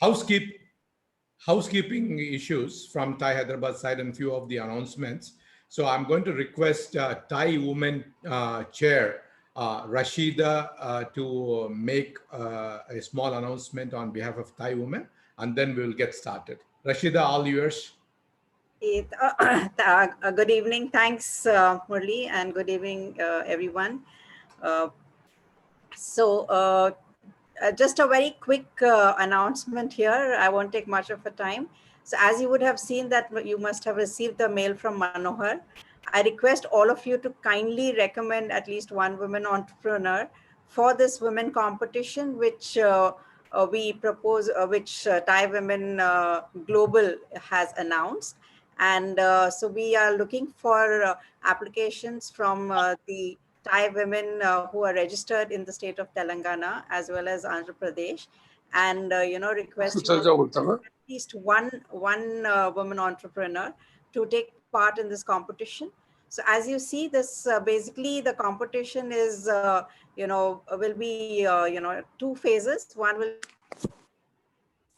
housekeep, housekeeping issues from TiE Hyderabad side and few of the announcements. So I'm going to request TiE Women Chair Rashida to make a small announcement on behalf of TiE Women, and then we will get started. Rashida, all yours. Good evening. Thanks, Murali, and good evening, everyone. Uh, so, just a very quick announcement here. I won't take much of a time. So as you would have seen that you must have received the mail from Manohar. I request all of you to kindly recommend at least one women entrepreneur for this women competition, which we propose, which TiE Women Global has announced. And so we are looking for applications from the TiE women who are registered in the state of Telangana as well as Andhra Pradesh, and requesting at least one woman entrepreneur to take part in this competition. So as you see, this basically the competition is will be two phases. One will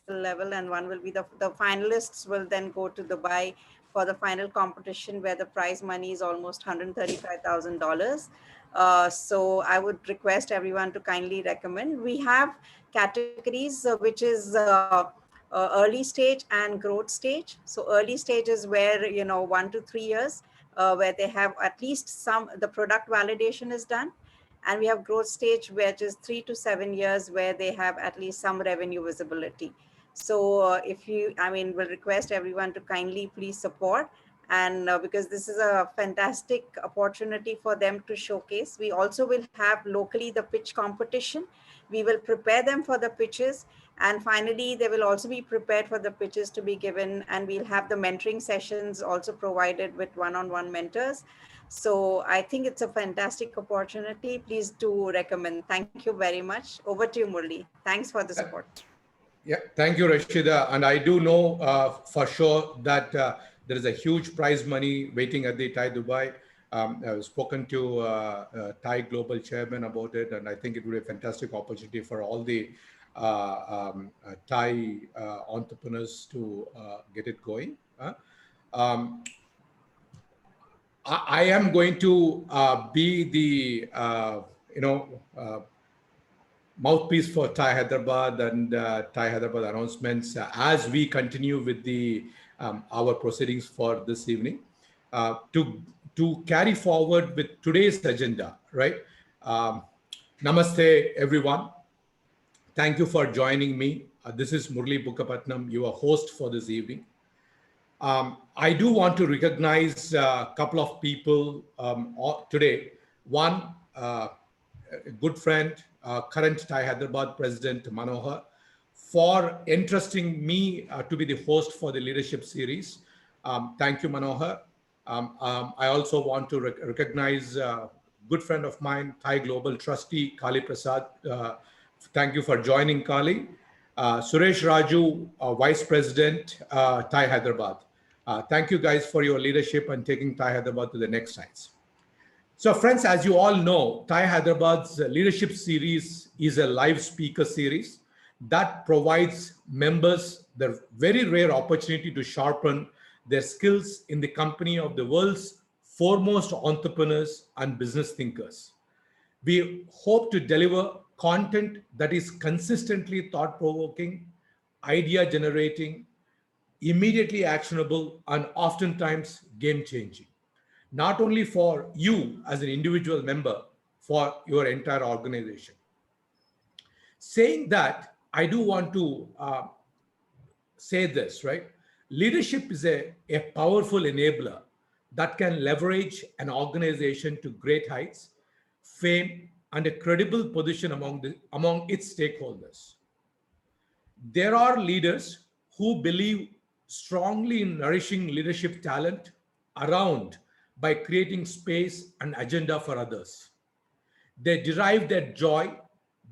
level and one will be the finalists will then go to Dubai for the final competition where the prize money is almost $135,000. So I would request everyone to kindly recommend. We have categories which is early stage and growth stage. So early stage is where 1 to 3 years where they have at least the product validation is done, and we have growth stage which is 3 to 7 years where they have at least some revenue visibility. So if you, I mean, will request everyone to kindly please support, and because this is a fantastic opportunity for them to showcase. We also will have locally the pitch competition. We will prepare them for the pitches, and finally they will also be prepared for the pitches to be given, and we'll have the mentoring sessions also provided with one-on-one mentors. So I think it's a fantastic opportunity. Please do recommend. Thank you very much. Over to you, Murali. Thanks for the support. Yeah, thank you, Rashida. And I do know for sure that there is a huge prize money waiting at the TiE Dubai. I've spoken to TiE Global Chairman about it, and I think it will be a fantastic opportunity for all the TiE entrepreneurs to get it going. I am going to be the mouthpiece for TiE Hyderabad and TiE Hyderabad announcements as we continue with the our proceedings for this evening. To carry forward with today's agenda, right? Namaste, everyone. Thank you for joining me. This is Murali Bukkapatnam, your host for this evening. I do want to recognize a couple of people today. One, a good friend, current TiE Hyderabad President Manohar, for entrusting me to be the host for the leadership series. Thank you, Manohar. I also want to recognize a good friend of mine, TiE Global Trustee, Kali Prasad. Thank you for joining, Kali. Suresh Raju, Vice President, TiE Hyderabad. Thank you guys for your leadership and taking TiE Hyderabad to the next heights. So friends, as you all know, TiE Hyderabad's leadership series is a live speaker series that provides members the very rare opportunity to sharpen their skills in the company of the world's foremost entrepreneurs and business thinkers. We hope to deliver content that is consistently thought-provoking, idea-generating, immediately actionable, and oftentimes game-changing. Not only for you as an individual member, for your entire organization. Saying that, I do want to say this, right? Leadership is a powerful enabler that can leverage an organization to great heights, fame, and a credible position among its stakeholders. There are leaders who believe strongly in nourishing leadership talent around by creating space and agenda for others. They derive their joy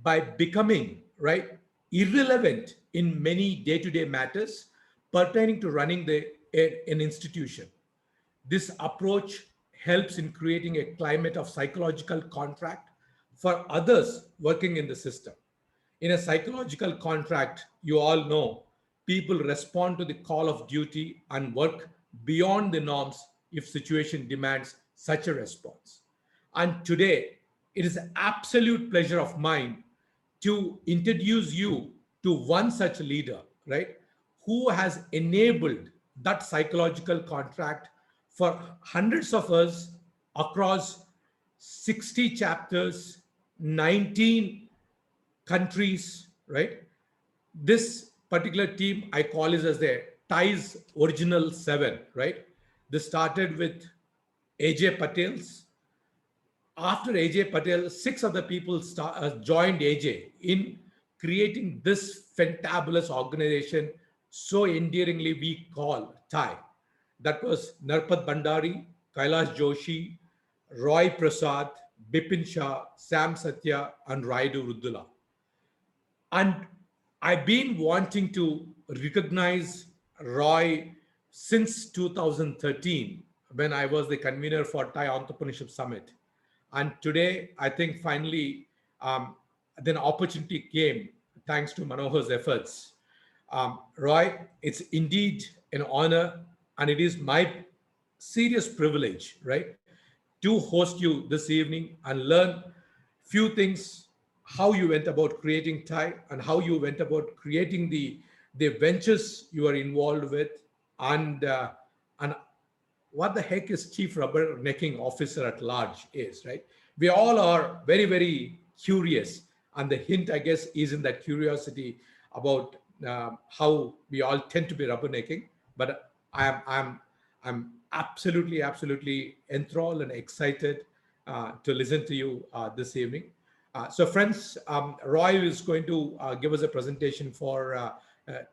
by becoming, right, irrelevant in many day-to-day matters pertaining to running an institution. This approach helps in creating a climate of psychological contract for others working in the system. In a psychological contract, you all know people respond to the call of duty and work beyond the norms if situation demands such a response. And today, it is an absolute pleasure of mine to introduce you to one such leader, right, who has enabled that psychological contract for hundreds of us across 60 chapters, 19 countries, right? This particular team I call is as the TiE's original seven, right? This started with AJ Patel's. After AJ Patel, six other people joined AJ in creating this fantabulous organization, so endearingly we call TiE. That was Narpat Bhandari, Kailash Joshi, Roy Prasad, Bipin Shah, Sam Satya, and Raidu Ruddula. And I've been wanting to recognize Roy since 2013 when I was the convener for TiE Entrepreneurship Summit. And today, I think finally, then opportunity came thanks to Manohar's efforts. Roy, it's indeed an honor, and it is my serious privilege, right, to host you this evening and learn few things, how you went about creating TiE and how you went about creating the ventures you are involved with, and what the heck is chief rubbernecking officer at large is, right? We all are very, very curious. And the hint, I guess, is in that curiosity about how we all tend to be rubbernecking. But I'm absolutely, absolutely enthralled and excited to listen to you this evening. So friends, Roy is going to give us a presentation for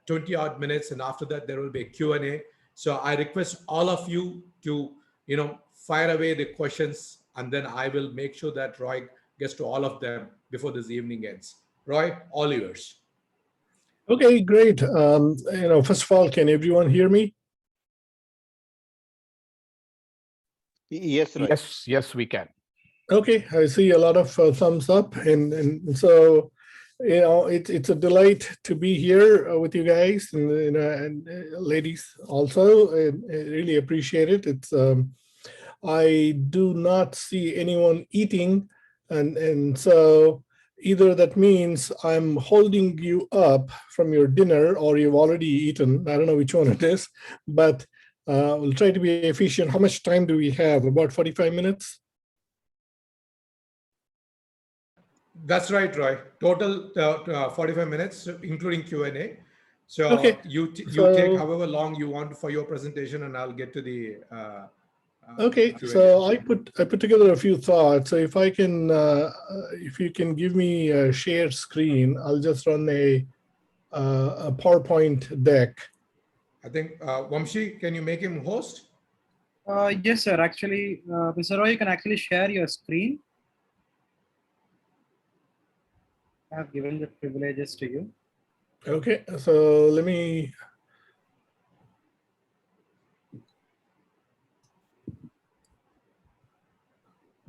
20 odd minutes. And after that, there will be a Q&A. So I request all of you to, fire away the questions, and then I will make sure that Roy gets to all of them before this evening ends. Roy, all yours. Okay, great. First of all, can everyone hear me? Yes, Roy. Yes, we can. Okay, I see a lot of thumbs up, and so it's a delight to be here with you guys and ladies also. I really appreciate it. It's I do not see anyone eating, and so either that means I'm holding you up from your dinner or you've already eaten. I don't know which one it is, but we'll try to be efficient. How much time do we have? About 45 minutes? That's right, Roy. Total 45 minutes, including Q&A. So okay. you take however long you want for your presentation, and I'll get to the okay. Q&A. So I put together a few thoughts. So if I can, if you can give me a shared screen, I'll just run a PowerPoint deck. I think Vamshi, can you make him host? Yes, sir. Actually, Mr. Roy, you can actually share your screen. I have given the privileges to you. Okay, so let me.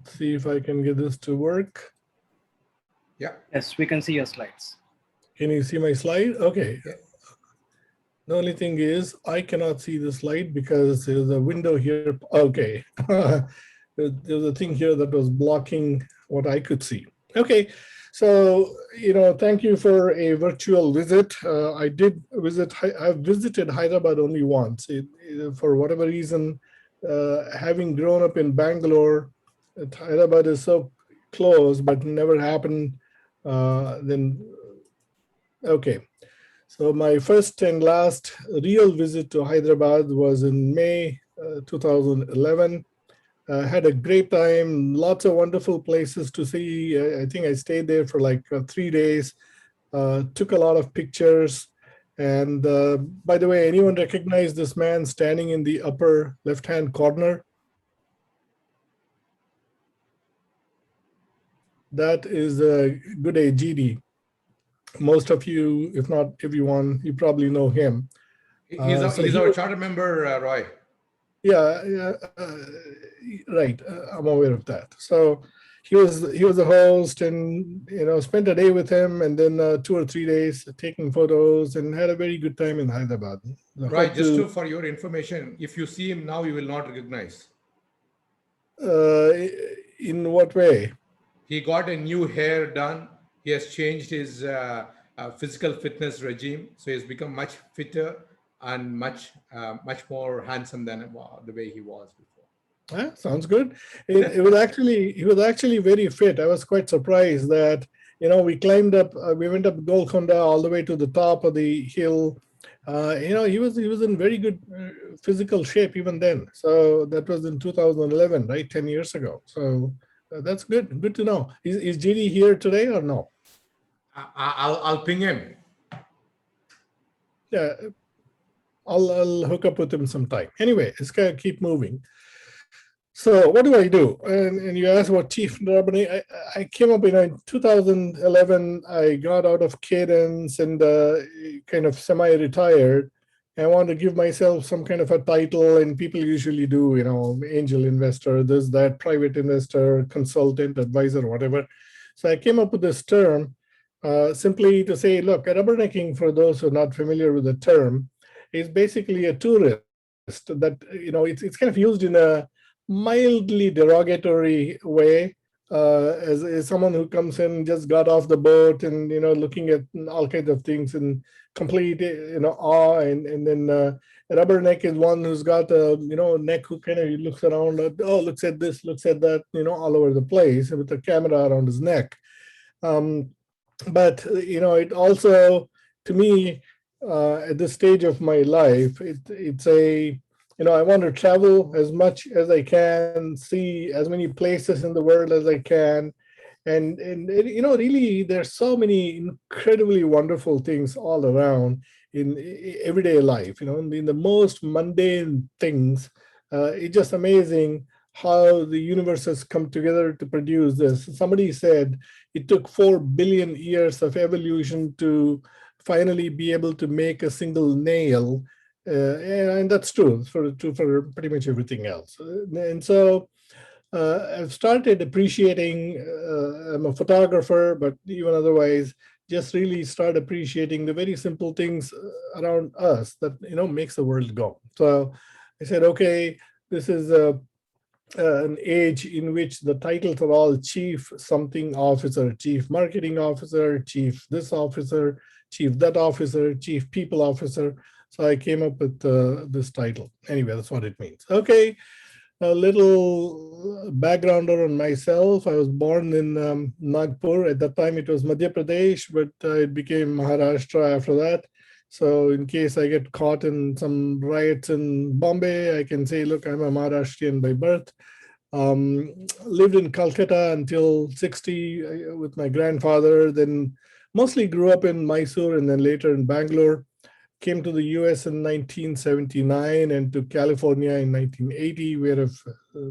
See if I can get this to work. Yeah. Yes, we can see your slides. Can you see my slide? Okay. Yeah. The only thing is I cannot see the slide because there's a window here. Okay. There's a thing here that was blocking what I could see. Okay. So, thank you for a virtual visit. I did visit, I've visited Hyderabad only once. For whatever reason, having grown up in Bangalore, Hyderabad is so close, but never happened. Okay. So my first and last real visit to Hyderabad was in May 2011. Had a great time, lots of wonderful places to see. I think I stayed there for like 3 days, took a lot of pictures. And by the way, anyone recognize this man standing in the upper left-hand corner? That is Good Day GD. Most of you, if not everyone, you probably know him. He's our charter member, Roy. Yeah, right. I'm aware of that. So he was the host, and spent a day with him, and then 2 or 3 days taking photos, and had a very good time in Hyderabad. I Right. hope Just for your information, if you see him now, you will not recognize. uh, in what way? He got a new hair done. He has changed his physical fitness regime, so he's become much fitter and much more handsome than the way he was before. Sounds good. It was actually he was actually very fit. I was quite surprised that we climbed up, we went up Golconda all the way to the top of the hill. He was in very good physical shape even then. So that was in 2011, right? 10 years ago. So that's good. Good to know. Is GD here today or no? I'll ping him. Yeah, I'll hook up with him sometime. Anyway, let's keep moving. So what do I do? And you asked about Chief Narbonne. I came up in 2011. I got out of Cadence and kind of semi-retired. I wanted to give myself some kind of a title, and people usually do, angel investor, this, that, private investor, consultant, advisor, whatever. So I came up with this term simply to say, look, rubbernecking, for those who are not familiar with the term, is basically a tourist that, it's kind of used in a mildly derogatory way, as someone who comes in, just got off the boat and looking at all kinds of things in complete awe, and then a rubberneck is one who's got a neck who kind of looks around, looks at this, looks at that, all over the place with a camera around his neck. But it also, to me, at this stage of my life, it's a I want to travel as much as I can, see as many places in the world as I can. And really, there's so many incredibly wonderful things all around in everyday life, in the most mundane things. It's just amazing how the universe has come together to produce this. Somebody said it took 4 billion years of evolution to finally be able to make a single nail. And that's true for pretty much everything else. And so I've started appreciating, I'm a photographer, but even otherwise, just really start appreciating the very simple things around us that, makes the world go. So I said, okay, this is an age in which the titles are all chief something officer, chief marketing officer, chief this officer, chief that officer, chief people officer. So I came up with this title. Anyway, that's what it means. Okay, a little backgrounder on myself. I was born in Nagpur. At that time, it was Madhya Pradesh, but it became Maharashtra after that. So in case I get caught in some riots in Bombay, I can say, look, I'm a Maharashtrian by birth. Lived in Calcutta until 60 with my grandfather, then mostly grew up in Mysore and then later in Bangalore. Came to the US in 1979 and to California in 1980, where I've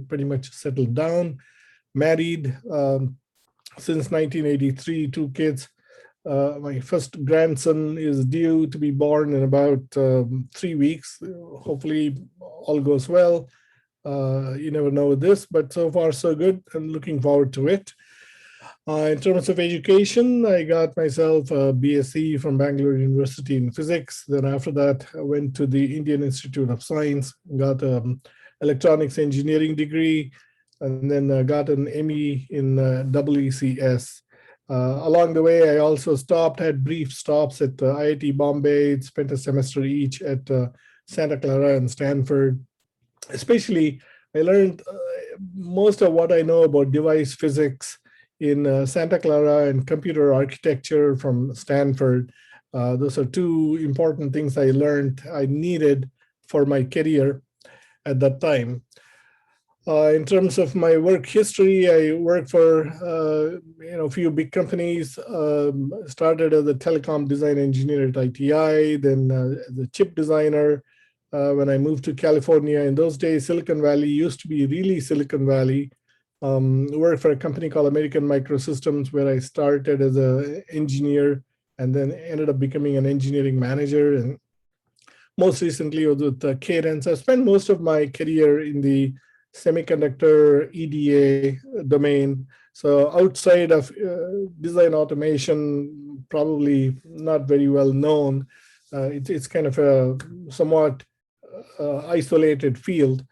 pretty much settled down. Married since 1983, 2 kids. My first grandson is due to be born in about 3 weeks. Hopefully all goes well. You never know this, but so far so good. I'm looking forward to it. In terms of education, I got myself a BSc from Bangalore University in physics. Then after that, I went to the Indian Institute of Science, got an electronics engineering degree, and then got an ME in WECS. Along the way, I also had brief stops at IIT Bombay, spent a semester each at Santa Clara and Stanford. Especially, I learned most of what I know about device physics in Santa Clara and computer architecture from Stanford. Those are 2 important things I learned I needed for my career at that time. In terms of my work history, I worked for a few big companies. Started as a telecom design engineer at ITI, then the chip designer. When I moved to California, in those days, Silicon Valley used to be really Silicon Valley. Worked for a company called American Microsystems, where I started as an engineer and then ended up becoming an engineering manager. And most recently was with Cadence. I spent most of my career in the semiconductor EDA domain, So outside of design automation, probably not very well known. It's kind of a somewhat isolated field.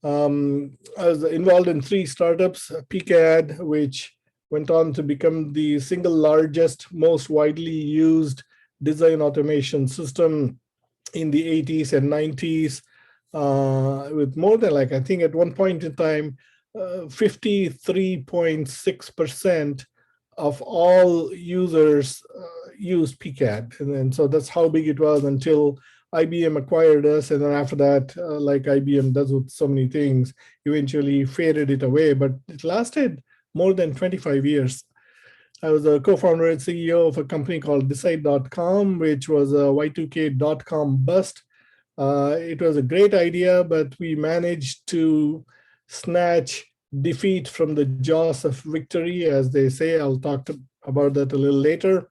I was involved in 3 startups, PCAD, which went on to become the single largest, most widely used design automation system in the 80s and 90s, with more than, like, I think at one point in time, 53.6% of all users used PCAD. And so that's how big it was until IBM acquired us. And then after that, like IBM does with so many things, eventually faded it away. But it lasted more than 25 years. I was a co-founder and CEO of a company called Decide.com, which was a Y2K.com bust. It was a great idea, but we managed to snatch defeat from the jaws of victory, as they say. I'll talk about that a little later.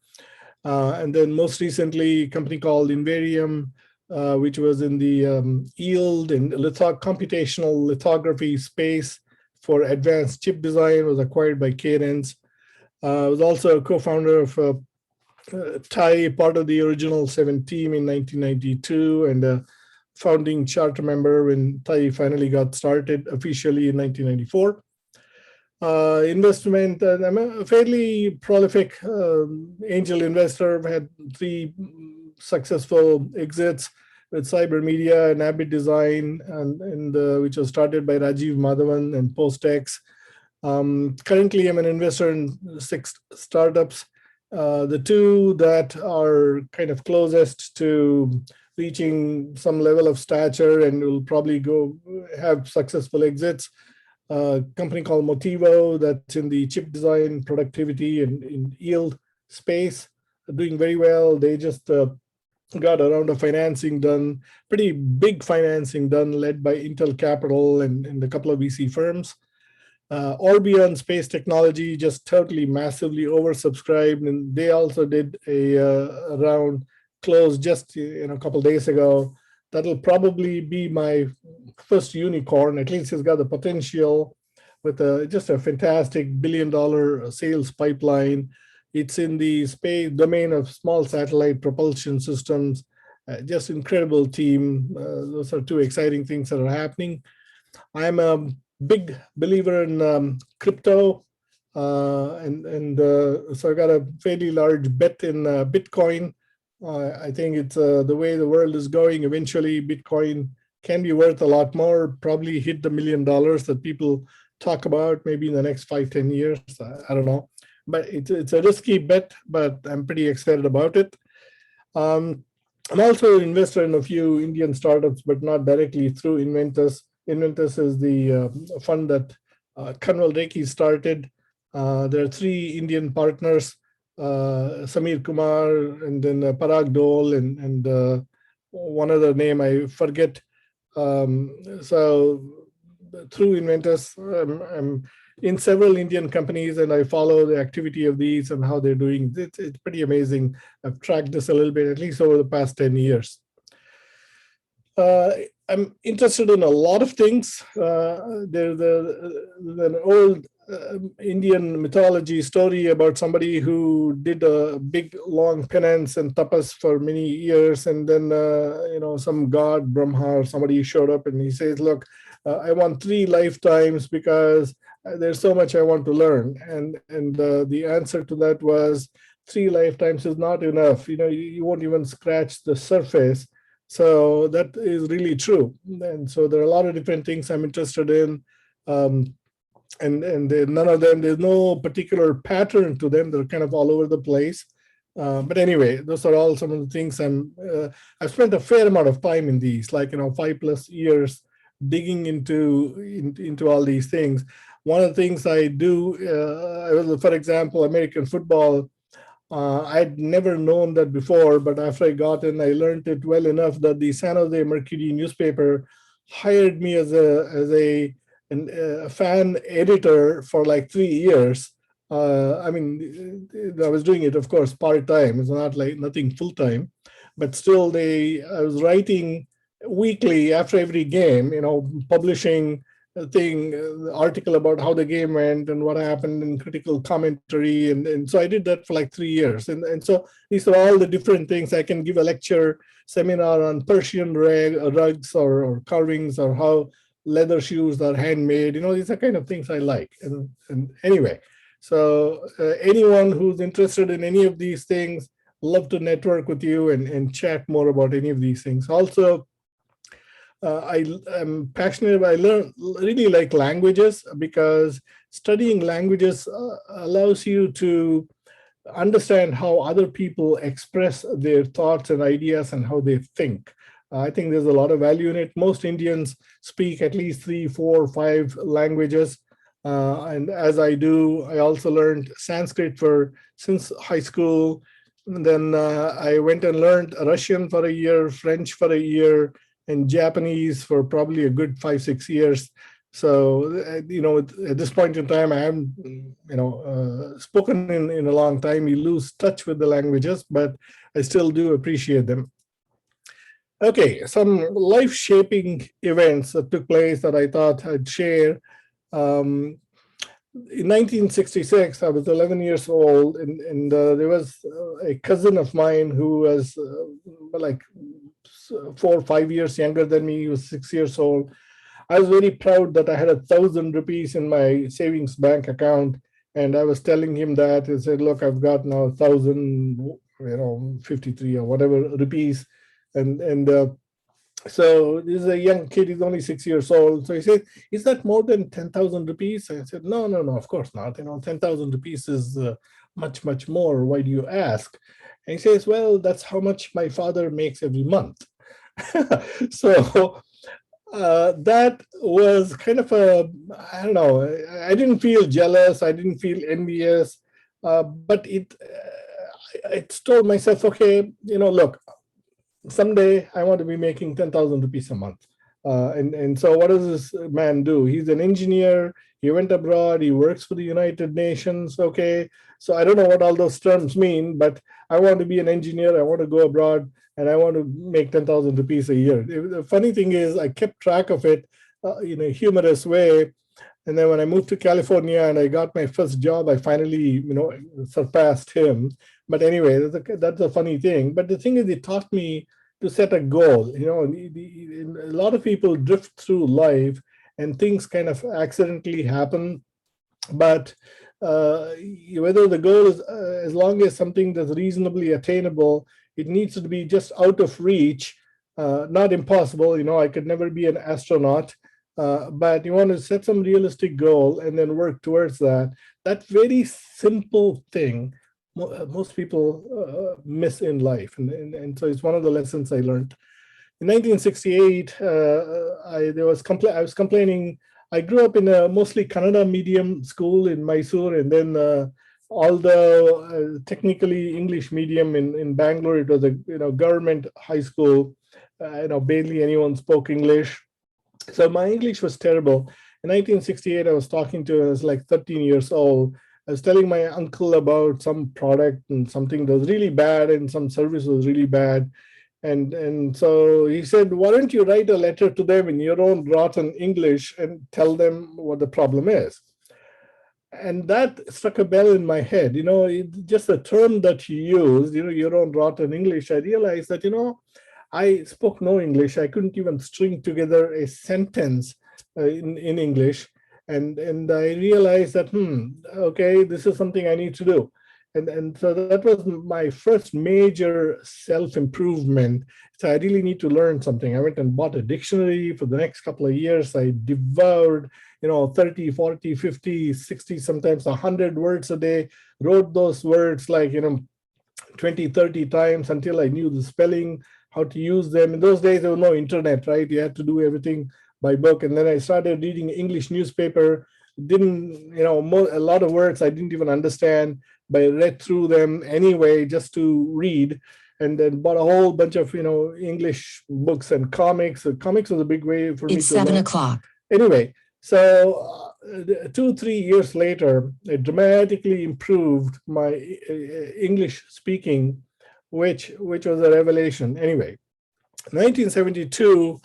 And then most recently, a company called Invarium, which was in the yield and computational lithography space for advanced chip design, was acquired by Cadence. I was also a co-founder of TiE, part of the original 7 team in 1992, and a founding charter member when TiE finally got started officially in 1994. Investment, I'm a fairly prolific angel investor. I've had 3 successful exits with Cyber Media and Abbott Design, and which was started by Rajiv Madhavan and Postex. Currently, I'm an investor in 6 startups. The 2 that are kind of closest to reaching some level of stature and will probably go have successful exits. A company called Motivo, that's in the chip design, productivity, and in yield space, doing very well. They just got a round of financing done, pretty big financing done, led by Intel Capital and a couple of VC firms. Orbion Space Technology, just totally massively oversubscribed, and they also did a round close just a couple days ago. That'll probably be my first unicorn. At least it's got the potential, with just a fantastic billion-dollar sales pipeline. It's in the space domain of small satellite propulsion systems. Just incredible team. Those are 2 exciting things that are happening. I'm a big believer in crypto, and so I got a fairly large bet in Bitcoin. I think it's the way the world is going. Eventually, Bitcoin can be worth a lot more, probably hit the $1 million that people talk about maybe in the next 5-10 years. I don't know, but it's a risky bet, but I'm pretty excited about it. I'm also an investor in a few Indian startups, but not directly through Inventus. Inventus is the fund that Kanwal Rekhi started. There are 3 Indian partners, Samir Kumar, and then Parag Dole, and one other name I forget. So through Inventus, I'm in several Indian companies, and I follow the activity of these and how they're doing. It's pretty amazing. I've tracked this a little bit, at least over the past 10 years. I'm interested in a lot of things. There's an old Indian mythology story about somebody who did a big long penance and tapas for many years, and then some god, Brahma or somebody, showed up and he says, look, I want 3 lifetimes because there's so much I want to learn. And the answer to that was 3 lifetimes is not enough. You won't even scratch the surface. So that is really true. And so there are a lot of different things I'm interested in. And none of them, there's no particular pattern to them. They're kind of all over the place. But anyway, those are all some of the things I've spent a fair amount of time in these, like 5+ years digging into all these things. One of the things I do, for example, American football, I'd never known that before, but after I got in, I learned it well enough that the San Jose Mercury newspaper hired me as a fan editor for like 3 years. I was doing it, of course, part-time. It's not like nothing full-time, but still I was writing weekly after every game, publishing the article about how the game went and what happened and critical commentary. And so I did that for like 3 years. And so these are all the different things. I can give a lecture seminar on Persian rugs or carvings, or how leather shoes are handmade. These are kind of things I like. And anyway, so anyone who's interested in any of these things, love to network with you and chat more about any of these things. Also, I am passionate. I really like languages, because studying languages allows you to understand how other people express their thoughts and ideas and how they think. I think there's a lot of value in it. Most Indians speak at least 3, 4, 5 languages. And as I do, I also learned Sanskrit since high school. And then I went and learned Russian for a year, French for a year, and Japanese for probably a good 5, 6 years. So, at this point in time, I haven't, spoken in a long time. You lose touch with the languages, but I still do appreciate them. Okay, some life-shaping events that took place that I thought I'd share. In 1966, I was 11 years old, and there was a cousin of mine who was like 4 or 5 years younger than me. He was 6 years old. I was very proud that I had 1,000 rupees in my savings bank account, and I was telling him that. I said, "Look, I've got now 1,053 or whatever rupees," and so this is a young kid. He's only 6 years old. So he said, "Is that more than 10,000 rupees?" I said, "No, of course not. 10,000 rupees is much, much more. Why do you ask?" And he says, "Well, that's how much my father makes every month." So that was kind of I don't know, I didn't feel jealous. I didn't feel envious, but I told myself, okay, look, someday I want to be making 10,000 rupees a month. And so what does this man do? He's an engineer. He went abroad. He works for the United Nations. Okay. So I don't know what all those terms mean, but I want to be an engineer. I want to go abroad, and I want to make 10,000 rupees a year. The funny thing is, I kept track of it in a humorous way. And then when I moved to California and I got my first job, I finally, surpassed him. But anyway, that's a funny thing. But the thing is, it taught me to set a goal. A lot of people drift through life and things kind of accidentally happen. But whether the goal is, as long as something that's reasonably attainable, it needs to be just out of reach, not impossible. I could never be an astronaut. But you want to set some realistic goal and then work towards that. That very simple thing, most people miss in life. And so it's one of the lessons I learned. In 1968, I was complaining. I grew up in a mostly Kannada medium school in Mysore, and then although technically English medium in Bangalore, it was a government high school. Barely anyone spoke English. So my English was terrible. In 1968, I was talking to, I was like 13 years old. I was telling my uncle about some product and something that was really bad and some service was really bad. And so he said, "Why don't you write a letter to them in your own rotten English and tell them what the problem is?" And that struck a bell in my head. Just the term that he used, your own rotten English, I realized that, I spoke no English. I couldn't even string together a sentence in English. And I realized that, okay, this is something I need to do. And so that was my first major self-improvement. So I really need to learn something. I went and bought a dictionary. For the next couple of years, I devoured, 30, 40, 50, 60, sometimes 100 words a day, wrote those words like, 20, 30 times until I knew the spelling, how to use them. In those days, there was no internet, right? You had to do everything by book. And then I started reading English newspaper. A lot of words I didn't even understand, but I read through them anyway, just to read. And then bought a whole bunch of, English books and comics. Comics was a big way for me to learn. It's 7 o'clock. Anyway, so 2, 3 years later, I dramatically improved my English speaking, which was a revelation. Anyway, 1972,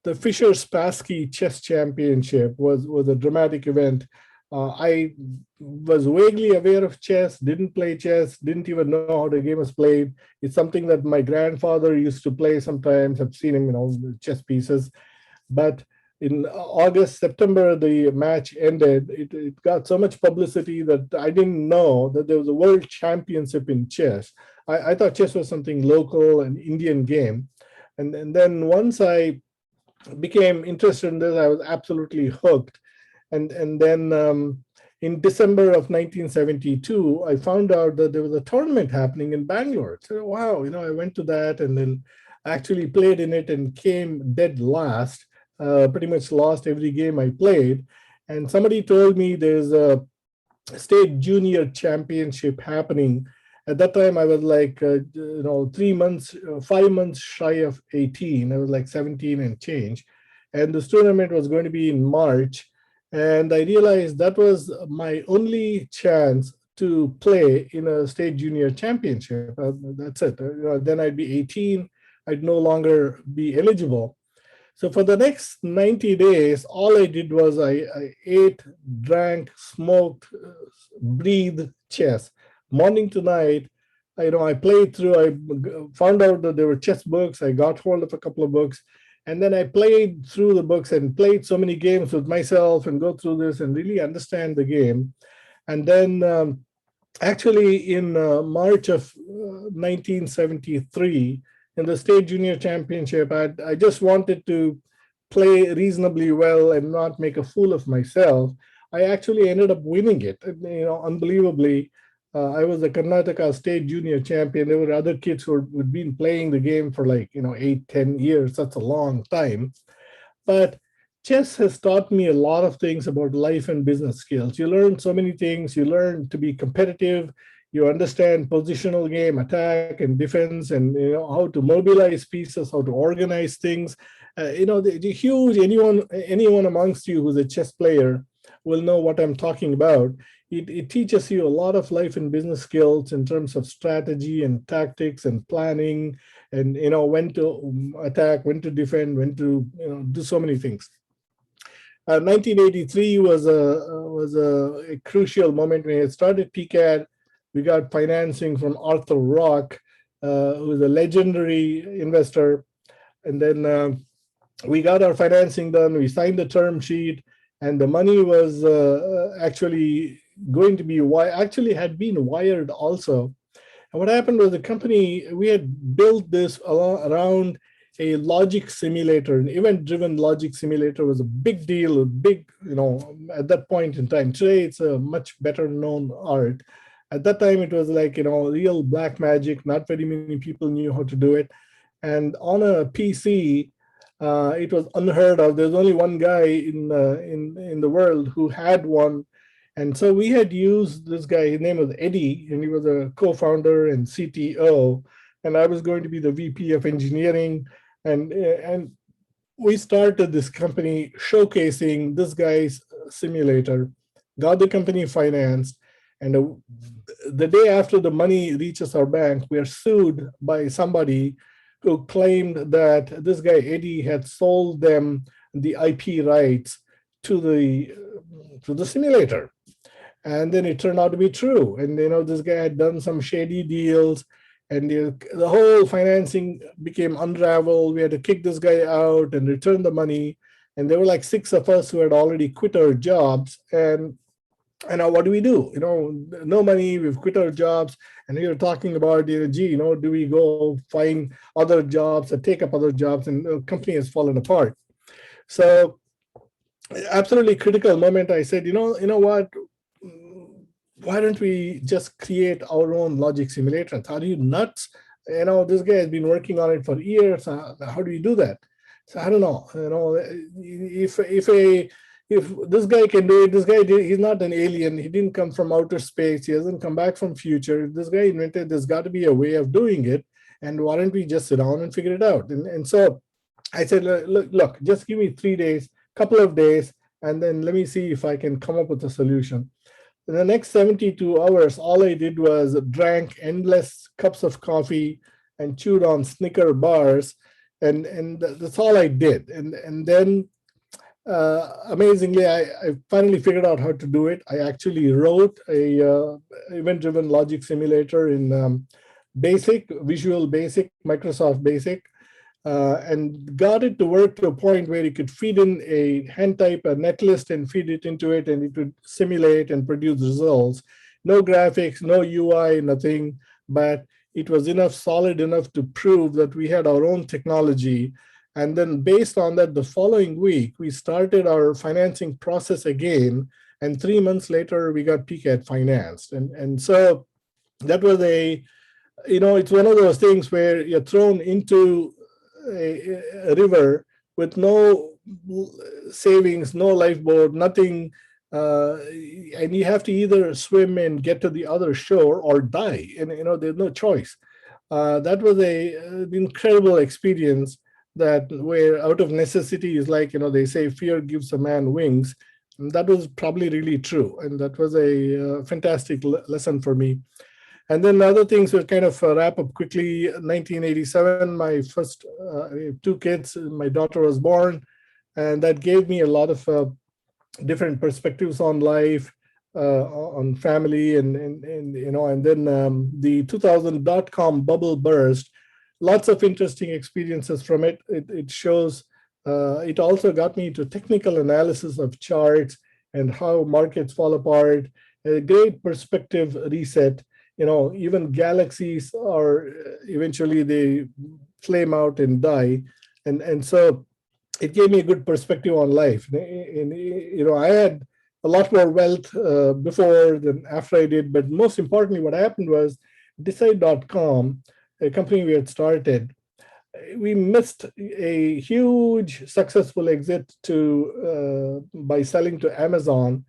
the Fisher-Spassky Chess Championship was a dramatic event. I was vaguely aware of chess, didn't play chess, didn't even know how the game was played. It's something that my grandfather used to play sometimes. I've seen him, chess pieces. But in August, September, the match ended. It got so much publicity that I didn't know that there was a world championship in chess. I thought chess was something local, an Indian game. And then once I became interested in this, I was absolutely hooked. And then in December of 1972, I found out that there was a tournament happening in Bangalore. So, wow, I went to that and then actually played in it and came dead last, pretty much lost every game I played. And somebody told me there's a state junior championship happening. At that time, I was like, 5 months shy of 18. I was like 17 and change. And this tournament was going to be in March. And I realized that was my only chance to play in a state junior championship. That's it. Then I'd be 18. I'd no longer be eligible. So for the next 90 days, all I did was I ate, drank, smoked, breathed chess. Morning to night, I played through, I found out that there were chess books. I got hold of a couple of books. And then I played through the books and played so many games with myself and go through this and really understand the game. And then actually in March of 1973, in the state junior championship, I just wanted to play reasonably well and not make a fool of myself. I actually ended up winning it, unbelievably. I was the Karnataka state junior champion. There were other kids who had been playing the game for 8, 10 years. That's a long time. But chess has taught me a lot of things about life and business skills. You learn so many things. You learn to be competitive. You understand positional game, attack and defense, and how to mobilize pieces, how to organize things. The huge, anyone amongst you who's a chess player will know what I'm talking about. It teaches you a lot of life and business skills in terms of strategy and tactics and planning, and when to attack, when to defend, when to do so many things. 1983 was a crucial moment when I started TCAD. We got financing from Arthur Rock, who is a legendary investor, and then we got our financing done. We signed the term sheet, and the money was actually going to be had been wired also. And what happened was the company, we had built this around a logic simulator. An event-driven logic simulator was a big deal, at that point in time. Today, it's a much better known art. At that time, it was like, real black magic. Not very many people knew how to do it. And on a PC, it was unheard of. There's only one guy in the world who had one. And so we had used this guy. His name was Eddie, and he was a co-founder and CTO. And I was going to be the VP of engineering. And we started this company showcasing this guy's simulator, got the company financed. And the day after the money reaches our bank, we are sued by somebody who claimed that this guy, Eddie, had sold them the IP rights to the simulator. And then it turned out to be true. And this guy had done some shady deals, and the whole financing became unraveled. We had to kick this guy out and return the money. And there were like 6 of us who had already quit our jobs. And now what do we do? No money, we've quit our jobs. And we were talking about, do we go find other jobs or take up other jobs? And the company has fallen apart. So absolutely critical moment. I said, you know what? Why don't we just create our own logic simulator? Are you nuts? This guy has been working on it for years. How do you do that? So I don't know. If this guy can do it, he's not an alien. He didn't come from outer space. He hasn't come back from future. This guy invented, there's got to be a way of doing it. And why don't we just sit down and figure it out? And so I said, look, just give me 3 days, couple of days, and then let me see if I can come up with a solution. In the next 72 hours, all I did was drank endless cups of coffee and chewed on Snicker bars and that's all I did. And then amazingly, I finally figured out how to do it. I actually wrote a event-driven logic simulator in Visual Basic, Microsoft Basic, and got it to work to a point where you could feed in a hand type, a netlist, and feed it into it, and it would simulate and produce results. No graphics, no UI, nothing, but it was solid enough to prove that we had our own technology. And then based on that, the following week, we started our financing process again. And 3 months later, we got PCAT financed. And so that was it's one of those things where you're thrown into a river with no savings, no lifeboat, nothing. And you have to either swim and get to the other shore or die. And, there's no choice. That was an incredible experience that where out of necessity is like, they say fear gives a man wings. And that was probably really true. And that was a fantastic lesson for me. And then other things will kind of wrap up quickly. 1987, my first 2 kids, my daughter was born, and that gave me a lot of different perspectives on life, on family, and then the 2000 .com bubble burst. Lots of interesting experiences from it. It shows. It also got me to technical analysis of charts and how markets fall apart. A great perspective reset. Even galaxies are eventually they flame out and die, and so it gave me a good perspective on life. And I had a lot more wealth before than after I did, but most importantly, what happened was Decide.com, a company we had started, we missed a huge successful exit by selling to Amazon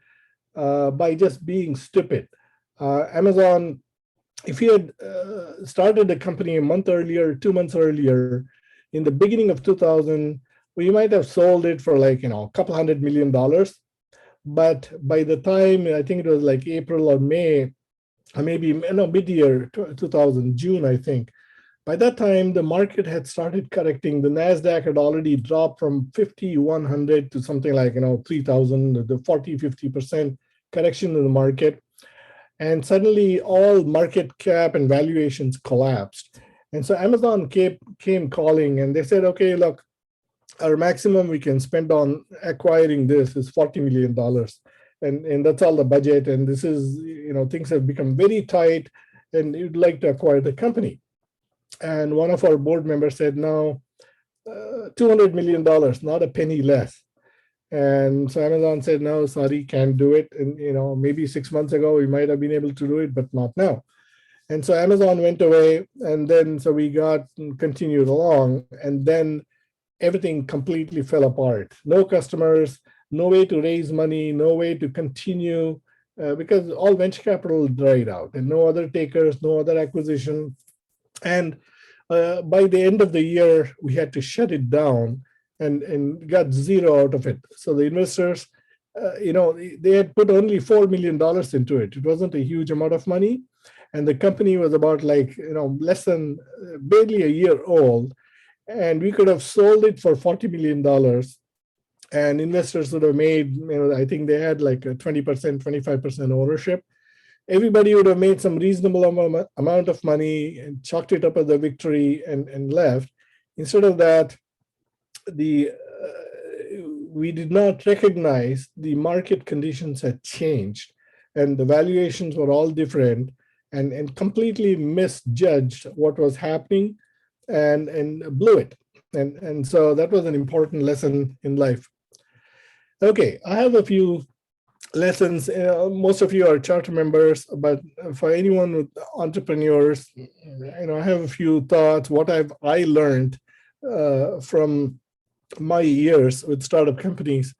by just being stupid. Amazon, if you had started the company a month earlier, 2 months earlier, in the beginning of 2000, we might have sold it for like, a couple $100 million. But by the time, I think it was like April or May, or maybe mid-year 2000, June, I think. By that time, the market had started correcting. The NASDAQ had already dropped from 5,100 to something like, 3,000, the 40, 50% correction in the market. And suddenly all market cap and valuations collapsed. And so Amazon came calling, and they said, okay, look, our maximum we can spend on acquiring this is $40 million. And that's all the budget. And this is, things have become very tight, and you'd like to acquire the company. And one of our board members said, no, $200 million, not a penny less. And so Amazon said, no, sorry, can't do it. And, maybe 6 months ago, we might have been able to do it, but not now. And so Amazon went away. And then, so we continued along. And then everything completely fell apart. No customers, no way to raise money, no way to continue, because all venture capital dried out and no other takers, no other acquisition. And by the end of the year, we had to shut it down and got zero out of it. So the investors, they had put only $4 million into it. It wasn't a huge amount of money. And the company was about less than barely a year old. And we could have sold it for $40 million. And investors would have made, I think they had like a 20%, 25% ownership. Everybody would have made some reasonable amount of money and chalked it up as a victory and left. Instead of that, we did not recognize the market conditions had changed and the valuations were all different, and completely misjudged what was happening and blew it. And so that was an important lesson in life. Okay, I have a few lessons. Most of you are charter members, but for anyone with entrepreneurs, I have a few thoughts, what I learned from my years with startup companies.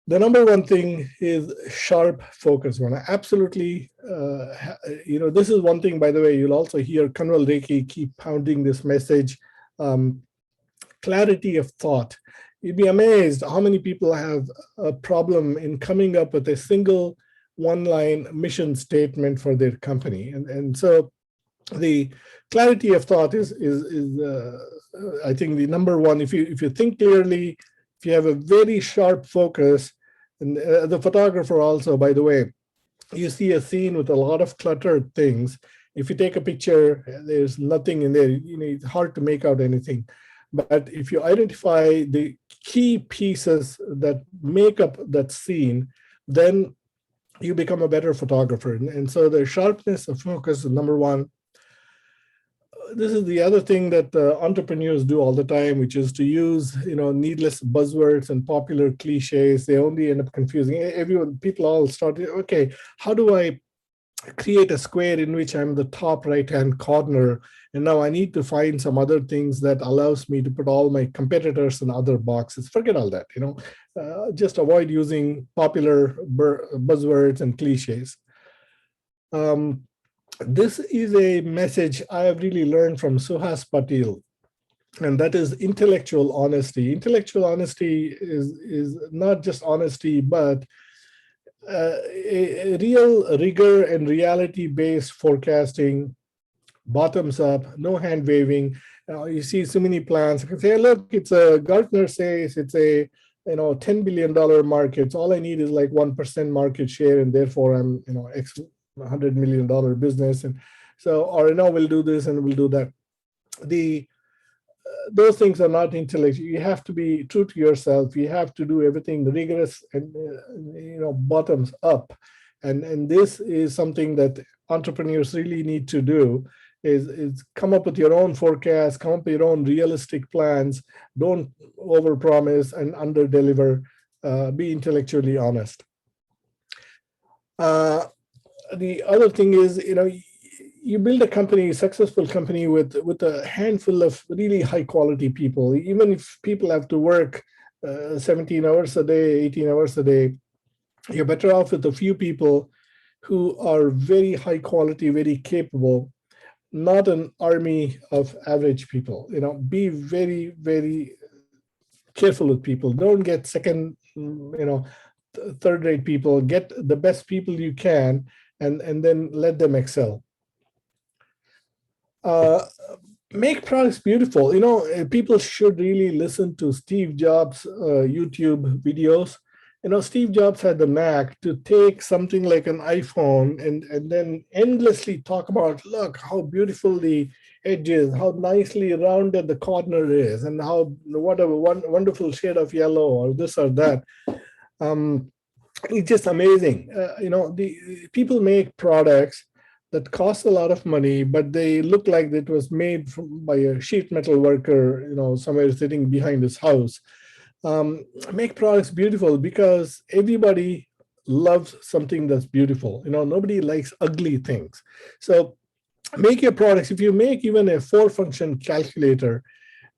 The number one thing is sharp focus. When I absolutely, this is one thing, by the way, you'll also hear Kanwal Rekhi keep pounding this message, clarity of thought. You'd be amazed how many people have a problem in coming up with a single one-line mission statement for their company. And so the clarity of thought is I think the number one, if you think clearly, if you have a very sharp focus, and the photographer also, by the way, you see a scene with a lot of cluttered things. If you take a picture, there's nothing in there. It's hard to make out anything. But if you identify the key pieces that make up that scene, then you become a better photographer. And so the sharpness of focus is number one. This is the other thing that entrepreneurs do all the time, which is to use needless buzzwords and popular cliches. They only end up confusing everyone. People all start, okay, how do I create a square in which I'm the top right-hand corner, and now I need to find some other things that allows me to put all my competitors in other boxes. Forget all that, just avoid using popular buzzwords and cliches. This is a message I have really learned from Suhas Patil, and that is intellectual honesty. Intellectual honesty is not just honesty, but a real rigor and reality-based forecasting, bottoms up, no hand waving. You see so many plans. You can say, look, it's a Gartner says it's a $10 billion market. So all I need is like 1% market share, and therefore I'm X $100 million business. And so, or we'll do this and we'll do that. Those things are not intellectual. You have to be true to yourself. You have to do everything rigorous and bottoms up. And this is something that entrepreneurs really need to do, is come up with your own forecast, come up with your own realistic plans. Don't overpromise and underdeliver. Be intellectually honest. The other thing is, you build a company, successful company with a handful of really high quality people. Even if people have to work 17 hours a day, 18 hours a day, you're better off with a few people who are very high quality, very capable, not an army of average people. Be very, very careful with people. Don't get second, third rate people. Get the best people you can, and then let them excel. Make products beautiful. People should really listen to Steve Jobs' YouTube videos. Steve Jobs had the knack to take something like an iPhone and then endlessly talk about, look how beautiful the edge is, how nicely rounded the corner is, and what a wonderful shade of yellow, or this or that. It's just amazing. The people make products that cost a lot of money, but they look like it was made by a sheet metal worker, somewhere sitting behind his house. Make products beautiful because everybody loves something that's beautiful. Nobody likes ugly things. So make your products. If you make even a 4-function calculator,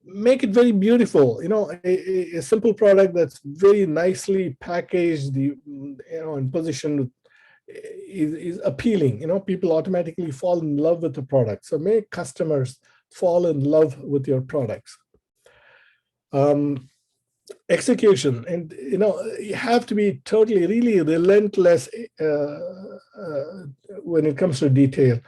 make it very beautiful. A simple product that's very nicely packaged, and positioned is appealing. People automatically fall in love with the product. So make customers fall in love with your products. Execution, and you have to be totally, really relentless when it comes to detail.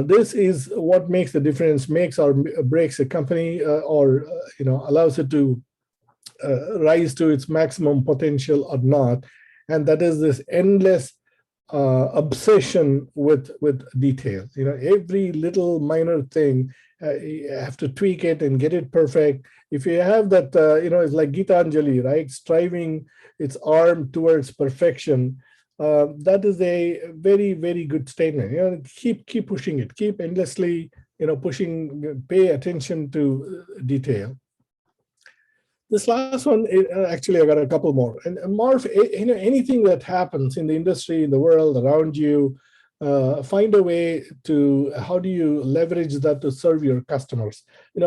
This is what makes the difference, makes or breaks a company, or allows it to rise to its maximum potential or not. And that is this endless obsession with detail. Every little minor thing, you have to tweak it and get it perfect. If you have that, it's like Gitanjali, right? Striving its arm towards perfection. That is a very, very good statement. Keep pushing it. Keep endlessly, pushing. Pay attention to detail. This last one, actually, I got a couple more. And more, anything that happens in the industry, in the world around you, find a way to, how do you leverage that to serve your customers?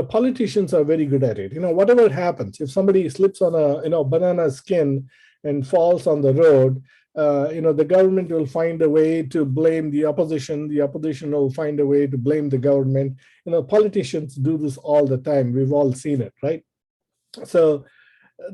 Politicians are very good at it. Whatever happens, if somebody slips on a banana skin and falls on the road, the government will find a way to blame the opposition. The opposition will find a way to blame the government. Politicians do this all the time. We've all seen it, right? So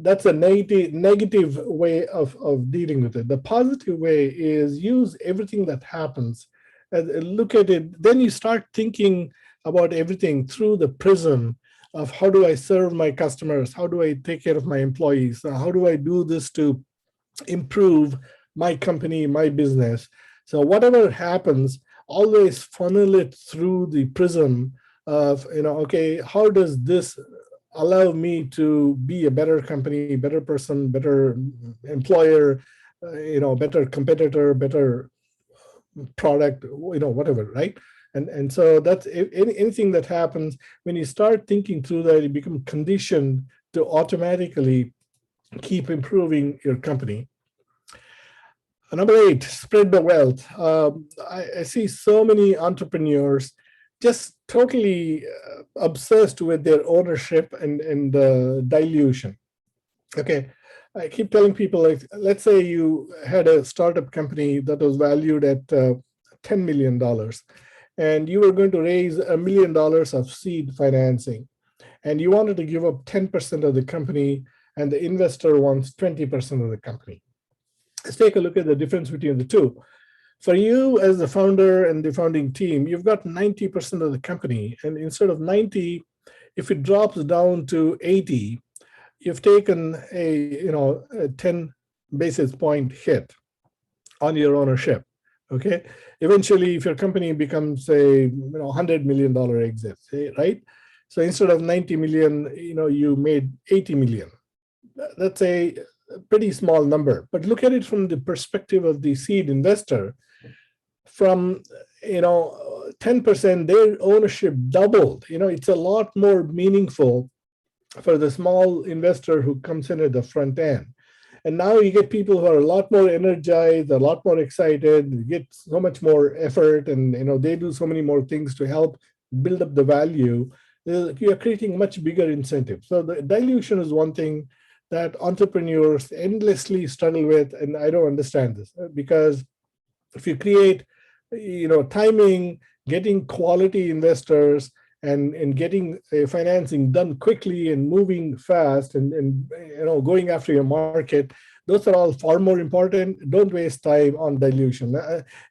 that's a negative way of dealing with it. The positive way is use everything that happens and look at it. Then you start thinking about everything through the prism of how do I serve my customers? How do I take care of my employees? How do I do this to improve my company, my business? So whatever happens, always funnel it through the prism of, okay, how does this allow me to be a better company, better person, better employer, better competitor, better product, whatever, right? And so that's anything that happens when you start thinking through that, you become conditioned to automatically keep improving your company. Number 8, spread the wealth. I see so many entrepreneurs just totally obsessed with their ownership and dilution. Okay, I keep telling people, like, let's say you had a startup company that was valued at $10 million, and you were going to raise $1 million of seed financing, and you wanted to give up 10% of the company, and the investor wants 20% of the company. Let's take a look at the difference between the two. For you as the founder and the founding team, you've got 90% of the company, and instead of 90, if it drops down to 80, you've taken a 10 basis point hit on your ownership. Okay, eventually, if your company becomes a $100 million exit, right? So instead of 90 million, you made 80 million. That's a pretty small number, but look at it from the perspective of the seed investor. From 10%, their ownership doubled. It's a lot more meaningful for the small investor who comes in at the front end. And now you get people who are a lot more energized, a lot more excited, you get so much more effort, and they do so many more things to help build up the value. You're creating much bigger incentives. So the dilution is one thing that entrepreneurs endlessly struggle with, and I don't understand this, because if you create timing, getting quality investors, and getting financing done quickly and moving fast, and going after your market, those are all far more important. Don't waste time on dilution.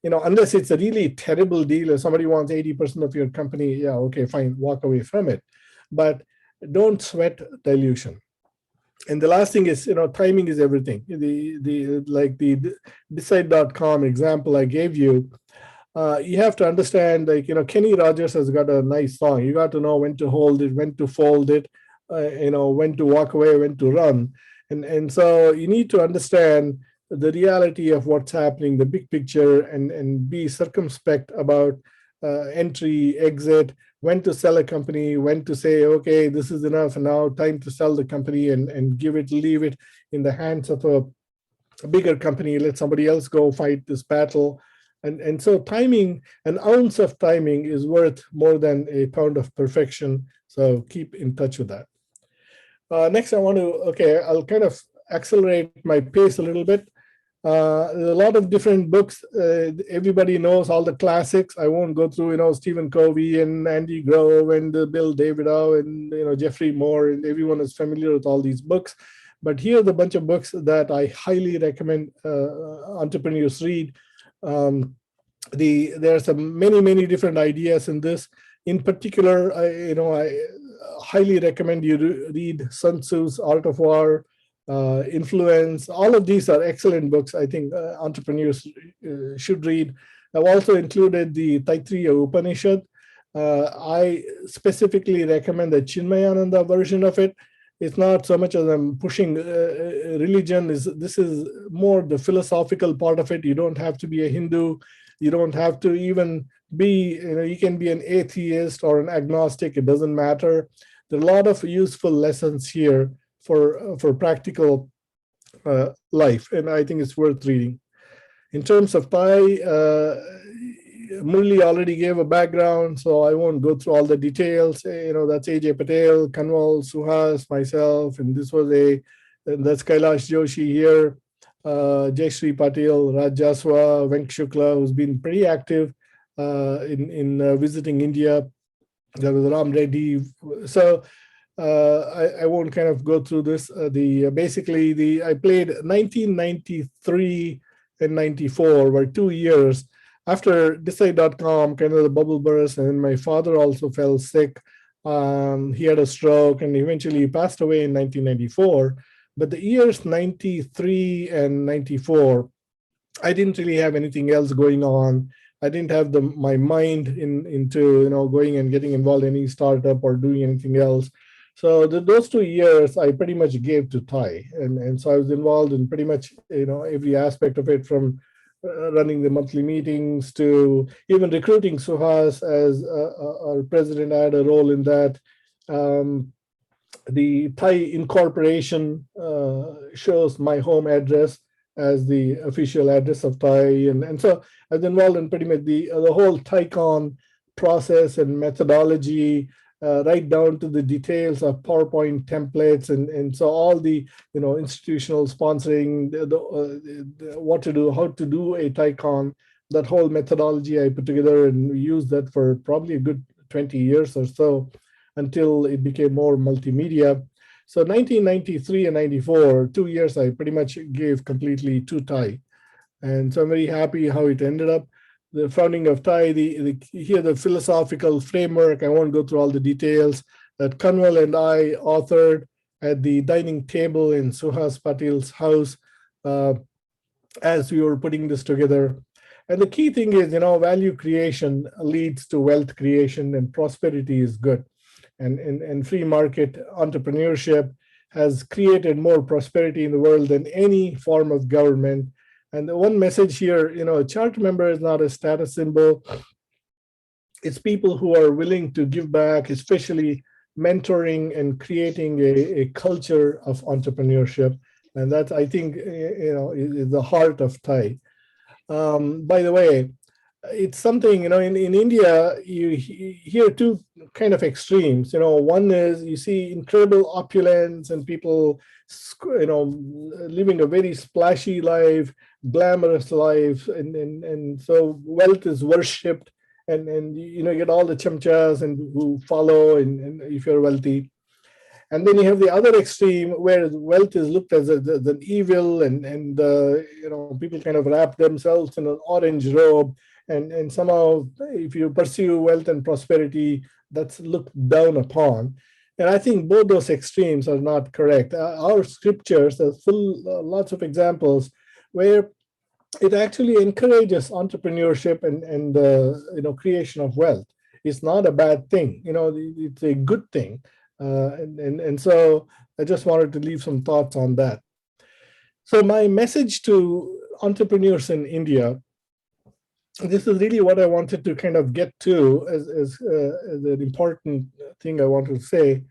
Unless it's a really terrible deal, or somebody wants 80% of your company, yeah, okay, fine, walk away from it. But don't sweat dilution. And the last thing is, timing is everything. Like the Decide.com example I gave you, you have to understand, like, Kenny Rogers has got a nice song. You got to know when to hold it, when to fold it, when to walk away, when to run. And so you need to understand the reality of what's happening, the big picture, and be circumspect about entry, exit, when to sell a company, when to say, okay, this is enough, and now time to sell the company and leave it in the hands of a bigger company, let somebody else go fight this battle. And so timing, an ounce of timing is worth more than a pound of perfection. So keep in touch with that. Next, I'll kind of accelerate my pace a little bit. There's a lot of different books. Everybody knows all the classics. I won't go through, Stephen Covey and Andy Grove and Bill Davidow and, Jeffrey Moore, and everyone is familiar with all these books. But here's a bunch of books that I highly recommend entrepreneurs read. There are some many different ideas in this. In particular, I highly recommend you read Sun Tzu's Art of War, Influence. All of these are excellent books. I think entrepreneurs should read. I've also included the Taittiriya Upanishad. I specifically recommend the Chinmayananda version of it. It's not so much as I'm pushing religion. This is more the philosophical part of it. You don't have to be a Hindu. You don't have to even be, you can be an atheist or an agnostic. It doesn't matter. There are a lot of useful lessons here for practical life, and I think it's worth reading. In terms of TiE, Murali already gave a background, so I won't go through all the details. That's AJ Patel, Kanwal, Suhas, myself, and that's Kailash Joshi here, Jayshree Patil, Raj Jaswa, Venk Shukla, who's been pretty active in visiting India. There was Ram Reddy. So I won't kind of go through this. I played 1993 and 94 were 2 years after Decide.com, kind of the bubble burst, and my father also fell sick. He had a stroke and eventually passed away in 1994. But the years 93 and 94, I didn't really have anything else going on. I didn't have my mind into going and getting involved in any startup or doing anything else. So those 2 years I pretty much gave to TiE, and so I was involved in pretty much every aspect of it, from running the monthly meetings to even recruiting Suhas as our president. I had a role in that. The TiE incorporation shows my home address as the official address of TiE, and so I was involved in pretty much the whole TiECon process and methodology, right down to the details of PowerPoint templates, and so all the institutional sponsoring, what to do, how to do a TiECon, that whole methodology I put together, and we used that for probably a good 20 years or so until it became more multimedia. So 1993 and 94, 2 years I pretty much gave completely to TiE. And so I'm very happy how it ended up. The founding of TiE, here the philosophical framework, I won't go through all the details, that Kanwal and I authored at the dining table in Suhas Patil's house as we were putting this together. And the key thing is, value creation leads to wealth creation, and prosperity is good. And free market entrepreneurship has created more prosperity in the world than any form of government. And the one message here, a charter member is not a status symbol. It's people who are willing to give back, especially mentoring and creating a culture of entrepreneurship. And that, I think, is the heart of TiE. By the way, it's something, in India, you hear two kind of extremes. One is you see incredible opulence and people, living a very splashy life, glamorous life, and so wealth is worshipped, and you get all the chamchas and who follow, and if you're wealthy. And then you have the other extreme where wealth is looked as an evil, and people kind of wrap themselves in an orange robe, and somehow if you pursue wealth and prosperity, that's looked down upon. And I think both those extremes are not correct. Our scriptures are full, lots of examples where it actually encourages entrepreneurship and creation of wealth. It's not a bad thing. It's a good thing. And so I just wanted to leave some thoughts on that. So my message to entrepreneurs in India, this is really what I wanted to kind of get to as an important thing I want to say.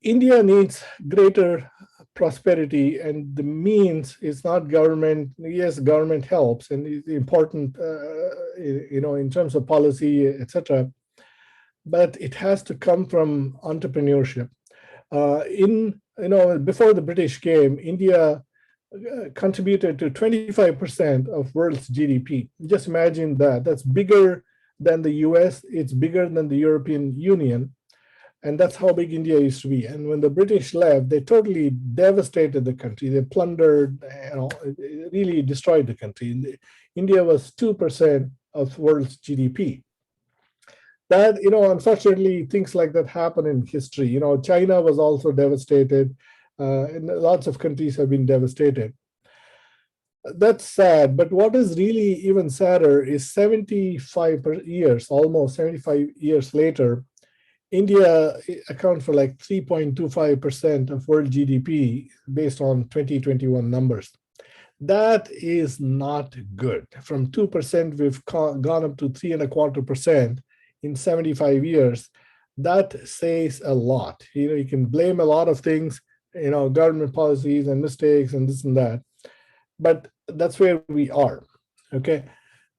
India needs greater prosperity, and the means is not government. Yes, government helps and is important, in terms of policy, etc. But it has to come from entrepreneurship. Before the British came, India contributed to 25% of world's GDP. Just imagine that. That's bigger than the US. It's bigger than the European Union. And that's how big India used to be. And when the British left, they totally devastated the country. They plundered, really destroyed the country. India was 2% of world's GDP. That, unfortunately, things like that happen in history. China was also devastated, and lots of countries have been devastated. That's sad, but what is really even sadder is 75 years, almost 75 years later, India accounts for like 3.25% of world GDP based on 2021 numbers. That is not good. From 2%, we've gone up to 3.25% in 75 years. That says a lot. You can blame a lot of things, government policies and mistakes and this and that, but that's where we are, okay?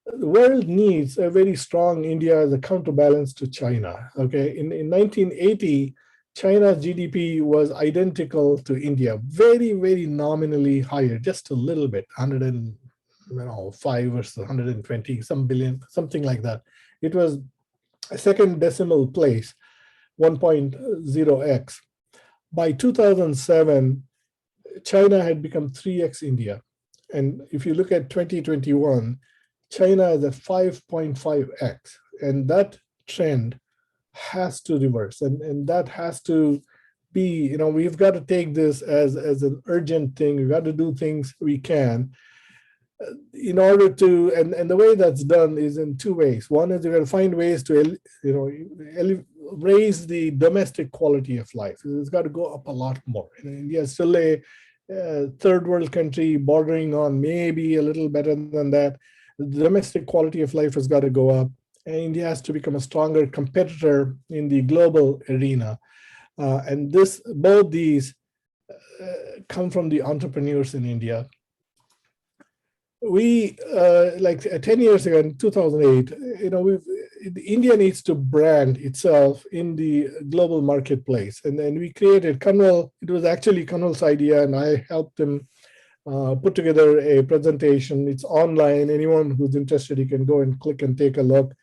The world needs a very strong India as a counterbalance to China, okay? In 1980, China's GDP was identical to India, very, very nominally higher, just a little bit, 105 versus 120, some billion, something like that. It was a second decimal place, 1.0x. By 2007, China had become 3x India. And if you look at 2021, China is at 5.5x. And that trend has to reverse, and that has to be, we've got to take this as an urgent thing. We've got to do things we can in order to, and the way that's done is in two ways. One is you're going to find ways to, raise the domestic quality of life. It's got to go up a lot more. India is still a third world country bordering on maybe a little better than that. The domestic quality of life has got to go up, and India has to become a stronger competitor in the global arena. And both these come from the entrepreneurs in India. We, like 10 years ago in 2008, India needs to brand itself in the global marketplace. And then we created Kanwal. It was actually Kanwal's idea, and I helped him put together a presentation. It's online. Anyone who's interested, you can go and click and take a look.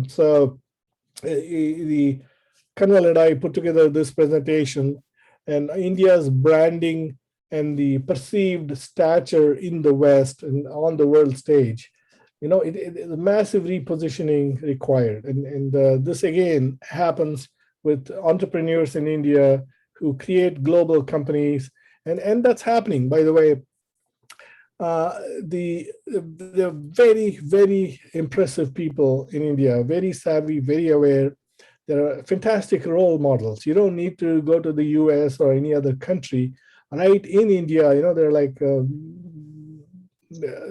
So the Kanwal and I put together this presentation, and India's branding and the perceived stature in the West and on the world stage. It's a massive repositioning required. And this again happens with entrepreneurs in India who create global companies. And that's happening, by the way. The very, very impressive people in India, very savvy, very aware. There are fantastic role models. You don't need to go to the US or any other country. Right in India, there are like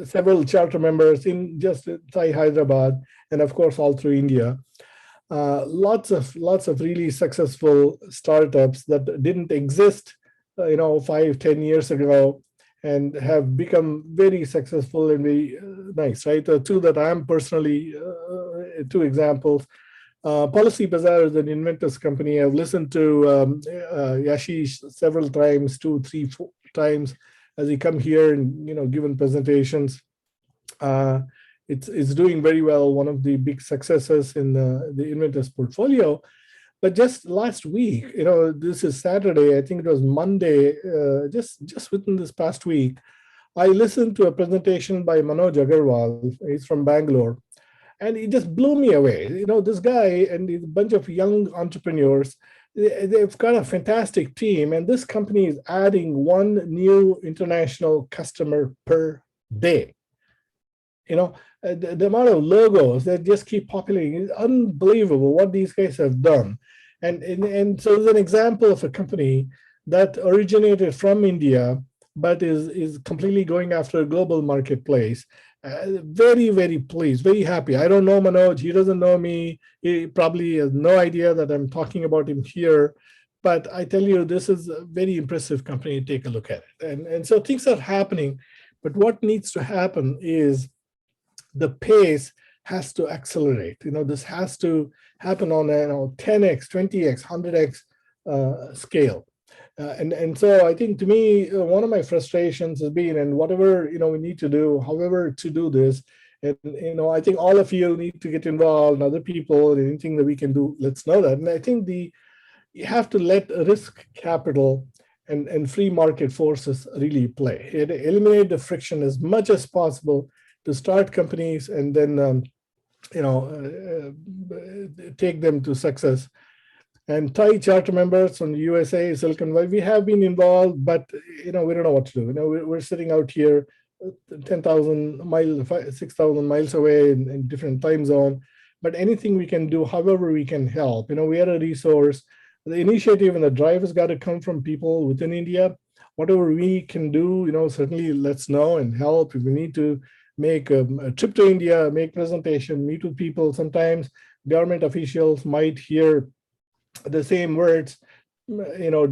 several charter members in just TiE Hyderabad, and of course all through India. Lots of really successful startups that didn't exist, 5-10 years ago, and have become very successful and very nice, right? The two that I'm personally, two examples. Policy Bazaar is an inventors company. I've listened to Yashish several times, 2, 3, 4 times as he come here and given presentations. It's doing very well. One of the big successes in the inventors portfolio. But just last week, this is Saturday. I think it was Monday. Just within this past week, I listened to a presentation by Manoj Agarwal. He's from Bangalore. And it just blew me away. This guy and a bunch of young entrepreneurs, they've got a fantastic team. And this company is adding 1 new international customer per day. The amount of logos that just keep populating is unbelievable what these guys have done. And so there's an example of a company that originated from India, but is completely going after a global marketplace. Very, very pleased, very happy. I don't know Manoj. He doesn't know me. He probably has no idea that I'm talking about him here. But I tell you, this is a very impressive company. Take a look at it. And so things are happening. But what needs to happen is the pace has to accelerate. This has to happen on a 10x, 20x, 100x scale. And so I think, to me, one of my frustrations has been, and whatever we need to do, however to do this, and I think all of you need to get involved, and other people, anything that we can do, let's know that. And I think you have to let risk capital and free market forces really play. Eliminate the friction as much as possible to start companies, and then take them to success. And TiE charter members from the USA, Silicon Valley, we have been involved, but we don't know what to do. We're sitting out here 10,000 miles, 6,000 miles away in different time zone. But anything we can do, however we can help. We are a resource. The initiative and the drive has got to come from people within India. Whatever we can do, certainly let's know and help. If we need to make a trip to India, make presentation, meet with people. Sometimes government officials might hear the same words,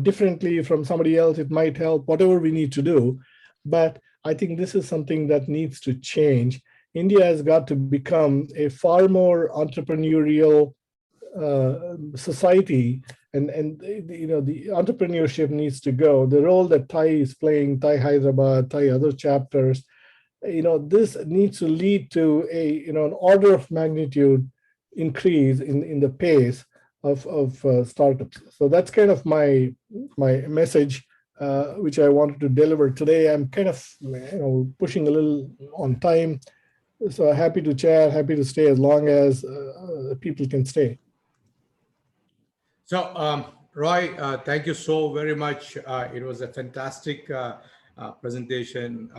differently from somebody else. It might help, whatever we need to do. But I think this is something that needs to change. India has got to become a far more entrepreneurial society, and the entrepreneurship needs to go. The role that TiE is playing, TiE Hyderabad, TiE other chapters, this needs to lead to an order of magnitude increase in the pace of startups. So that's kind of my message, which I wanted to deliver today. I'm kind of pushing a little on time, so happy to chat, happy to stay as long as people can stay. So, Roy, thank you so very much. It was a fantastic presentation,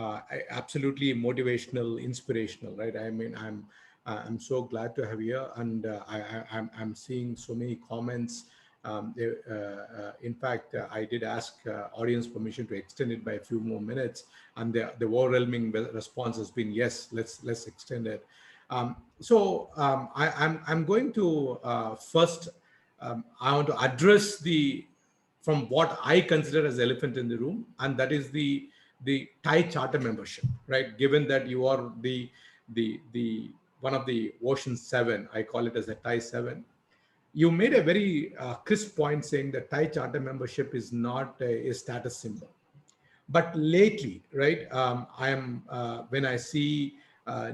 absolutely motivational, inspirational, right? I mean, I'm so glad to have you here, and I'm seeing so many comments. In fact, I did ask audience permission to extend it by a few more minutes, and the overwhelming response has been yes. Let's extend it. I'm going to first. I want to address the from what I consider as elephant in the room, and that is the TiE charter membership, right? Given that you are the one of the Ocean Seven, I call it as a TiE Seven. You made a very crisp point saying that TiE charter membership is not a status symbol. But lately, right, I am when I see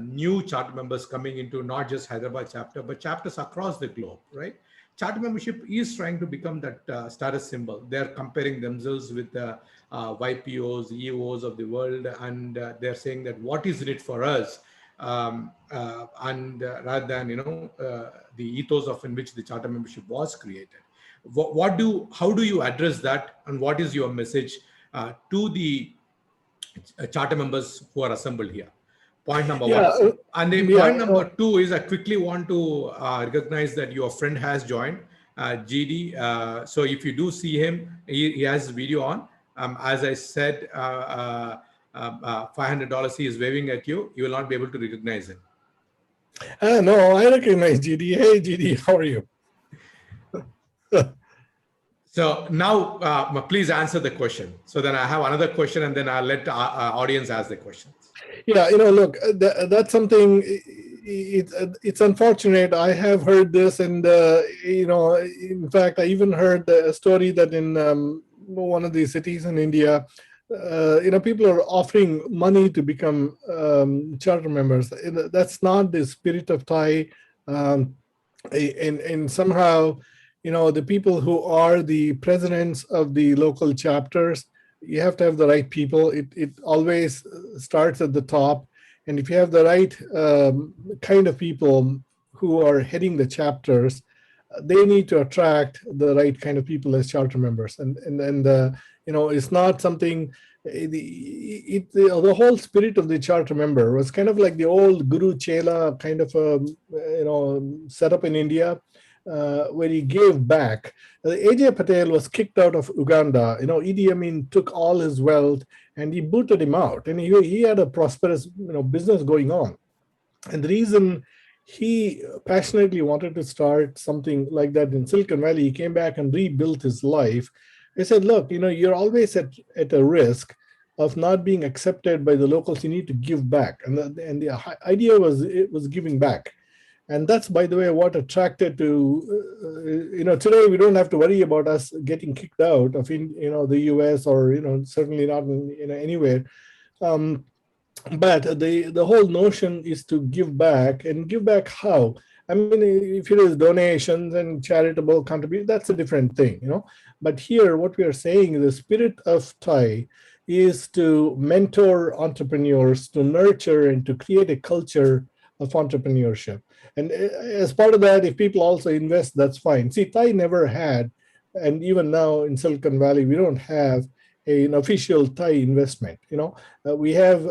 new charter members coming into not just Hyderabad chapter, but chapters across the globe, right? Charter membership is trying to become that status symbol. They're comparing themselves with the YPOs, EOs of the world, and they're saying that what is in it for us, and rather than the ethos of in which the charter membership was created. How do you address that, and what is your message to the charter members who are assembled here? Point number Yeah, one. And then yeah. point number two is I quickly want to recognize that your friend has joined, GD. So if you do see him, he has video on. As I said, $500 he is waving at you. You will not be able to recognize him. No, I recognize GD. Hey, GD, how are you? So now, please answer the question. So then I have another question, and then I'll let our audience ask the questions. Yeah, look, that's something. It's unfortunate. I have heard this, and in fact, I even heard a story that in one of the cities in India, people are offering money to become charter members. That's not the spirit of TiE, and somehow, the people who are the presidents of the local chapters, you have to have the right people. It always starts at the top, and if you have the right kind of people who are heading the chapters, they need to attract the right kind of people as charter members, and it's not something. The whole spirit of the charter member was kind of like the old Guru Chela kind of setup in India, where he gave back. AJ Patel was kicked out of Uganda. Idi Amin took all his wealth and he booted him out, and he had a prosperous business going on. And the reason he passionately wanted to start something like that in Silicon Valley, he came back and rebuilt his life. He said, look, you're always at a risk of not being accepted by the locals. You need to give back. And the idea was giving back. And that's, by the way, what attracted to, today we don't have to worry about us getting kicked out of, the US or, certainly not in, anywhere. But the whole notion is to give back, and give back how? I mean, if it is donations and charitable contribution, that's a different thing, But here, what we are saying, the spirit of TiE is to mentor entrepreneurs, to nurture and to create a culture of entrepreneurship. And as part of that, if people also invest, that's fine. See, TiE never had, and even now in Silicon Valley, we don't have an official TiE investment. We have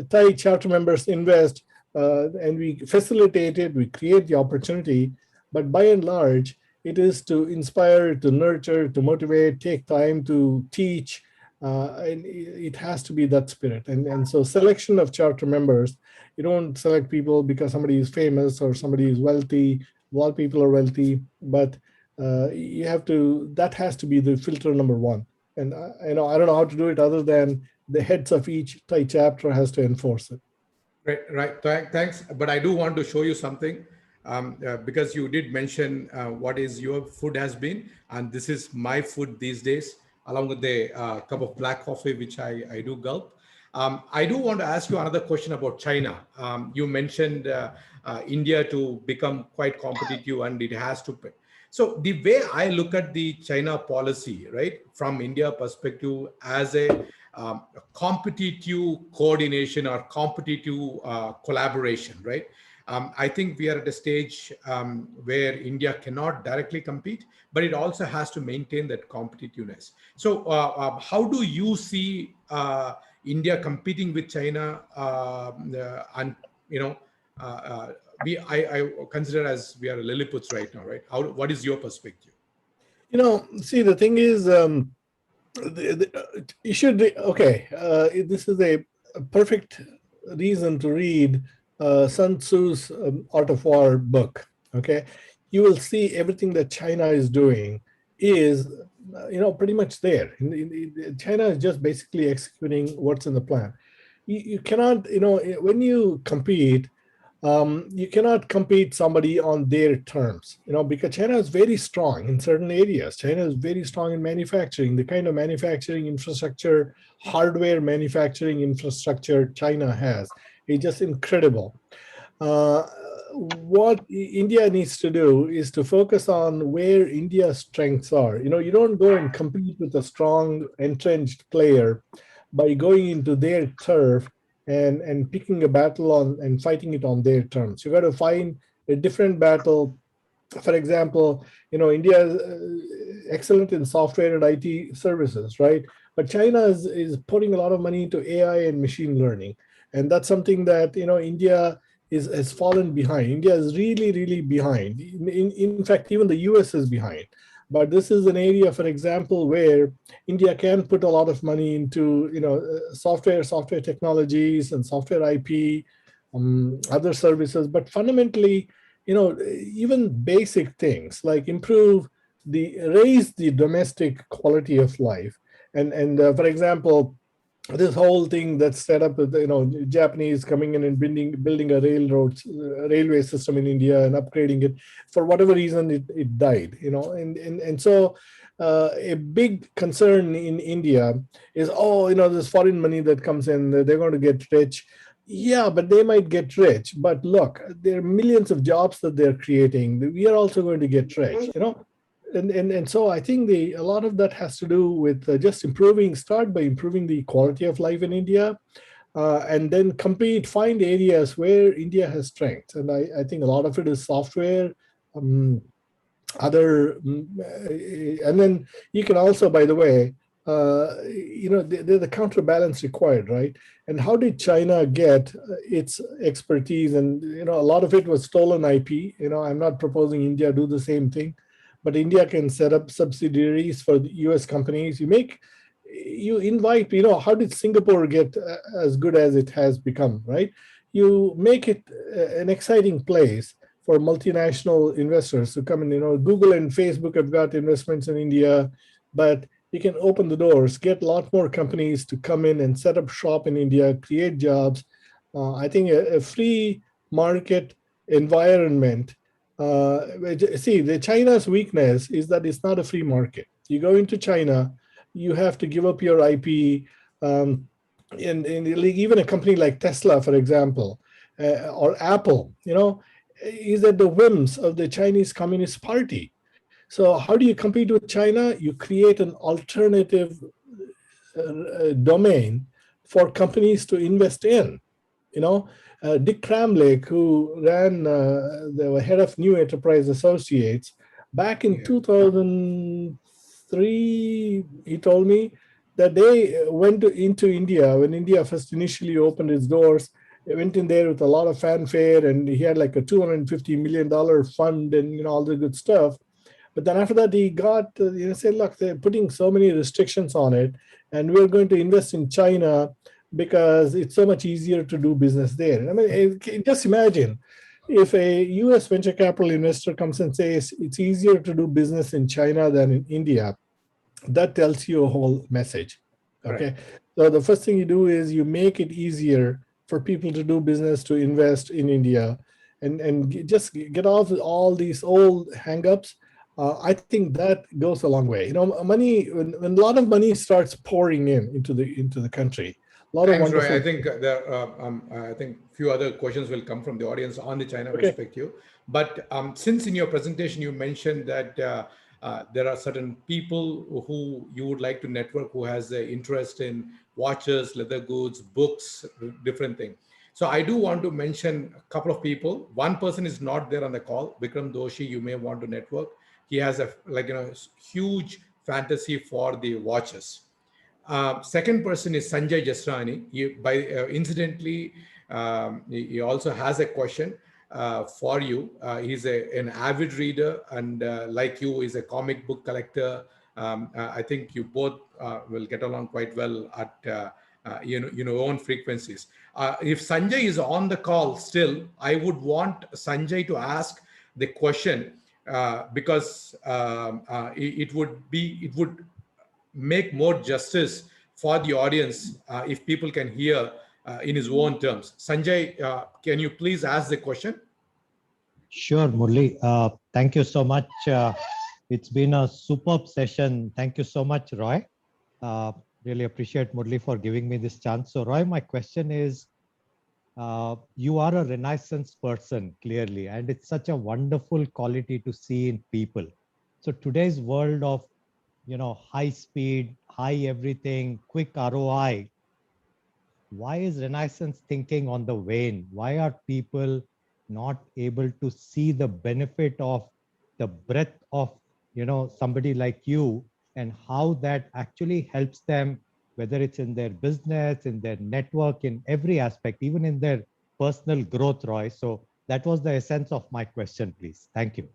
TiE charter members invest, and we facilitate it, we create the opportunity, but by and large, it is to inspire, to nurture, to motivate, take time to teach, and it has to be that spirit. And so selection of charter members, you don't select people because somebody is famous or somebody is wealthy. All people are wealthy, but that has to be the filter number one. And I don't know how to do it other than the heads of each TiE chapter has to enforce it. Right. Thanks. But I do want to show you something, because you did mention what is your food has been, and this is my food these days, along with the cup of black coffee, which I do gulp. I do want to ask you another question about China. You mentioned India to become quite competitive, and it has to pay. So the way I look at the China policy, right, from India perspective, as a competitive coordination or competitive collaboration, right? I think we are at a stage where India cannot directly compete, but it also has to maintain that competitiveness. So how do you see India competing with China? And, you know, I consider as we are Lilliput's right now, right? What is your perspective? See, the thing is, you should, okay, this is a perfect reason to read Sun Tzu's Art of War book, okay? You will see everything that China is doing is, pretty much there. China is just basically executing what's in the plan. You cannot, when you compete, you cannot compete somebody on their terms, because China is very strong in certain areas. China is very strong in manufacturing. The kind of manufacturing infrastructure, hardware manufacturing infrastructure China has is just incredible. What India needs to do is to focus on where India's strengths are. You don't go and compete with a strong entrenched player by going into their turf and picking a battle on and fighting it on their terms. You got to find a different battle. For example, India is excellent in software and IT services, right? But China is putting a lot of money into AI and machine learning, and that's something that India has fallen behind. India is really, really behind. In fact, even the US is behind. But this is an area, for example, where India can put a lot of money into software technologies and software IP, other services. But fundamentally, even basic things like raise the domestic quality of life. And for example, this whole thing that's set up with Japanese coming in and building a railway system in India and upgrading it, for whatever reason it died, and so a big concern in India is, this foreign money that comes in, they're going to get rich. Yeah, but they might get rich, but look, there are millions of jobs that they're creating. We are also going to get rich, and so I think a lot of that has to do with just start by improving the quality of life in India, and then find areas where India has strength. And I think a lot of it is software, and then you can also, by the way, there's the counterbalance required, right? And how did China get its expertise? And a lot of it was stolen IP. I'm not proposing India do the same thing, but India can set up subsidiaries for the US companies. You invite, how did Singapore get as good as it has become, right? You make it an exciting place for multinational investors to come in. Google and Facebook have got investments in India, but you can open the doors, get a lot more companies to come in and set up shop in India, create jobs. I think a free market environment. The China's weakness is that it's not a free market. You go into China, you have to give up your IP. And even a company like Tesla, for example, or Apple, is at the whims of the Chinese Communist Party. So how do you compete with China? You create an alternative domain for companies to invest in. Dick Kramlich, who ran the head of New Enterprise Associates, back in 2003, he told me that they went into India when India first initially opened its doors. They went in there with a lot of fanfare, and he had like a $250 million fund and all the good stuff. But then after that, he got, said, look, they're putting so many restrictions on it, and we're going to invest in China because it's so much easier to do business there. I mean, just imagine if a US venture capital investor comes and says it's easier to do business in China than in India. That tells you a whole message. Okay. Right. So the first thing you do is you make it easier for people to do business, to invest in India, and just get off all these old hangups. I think that goes a long way. Money, when a lot of money starts pouring into the country. Thanks, Roy. I think I think a few other questions will come from the audience on the China perspective. But since in your presentation you mentioned that there are certain people who you would like to network who has an interest in watches, leather goods, books, different things. So I do want to mention a couple of people. One person is not there on the call, Vikram Doshi. You may want to network. He has a huge fantasy for the watches. Second person is Sanjay Jasrani. Incidentally, he also has a question for you. He's an avid reader, and like you, is a comic book collector. I think you both will get along quite well at own frequencies. If Sanjay is on the call still, I would want Sanjay to ask the question because it would make more justice for the audience if people can hear in his own terms. Sanjay, can you please ask the question? Sure, Murali. Thank you so much. It's been a superb session. Thank you so much, Roy. Really appreciate Murali for giving me this chance. So, Roy, my question is, you are a Renaissance person, clearly, and it's such a wonderful quality to see in people. So today's world of, high speed, high everything, quick ROI, why is Renaissance thinking on the wane? Why are people not able to see the benefit of the breadth of, somebody like you, and how that actually helps them, whether it's in their business, in their network, in every aspect, even in their personal growth, Roy? So that was the essence of my question, please. Thank you.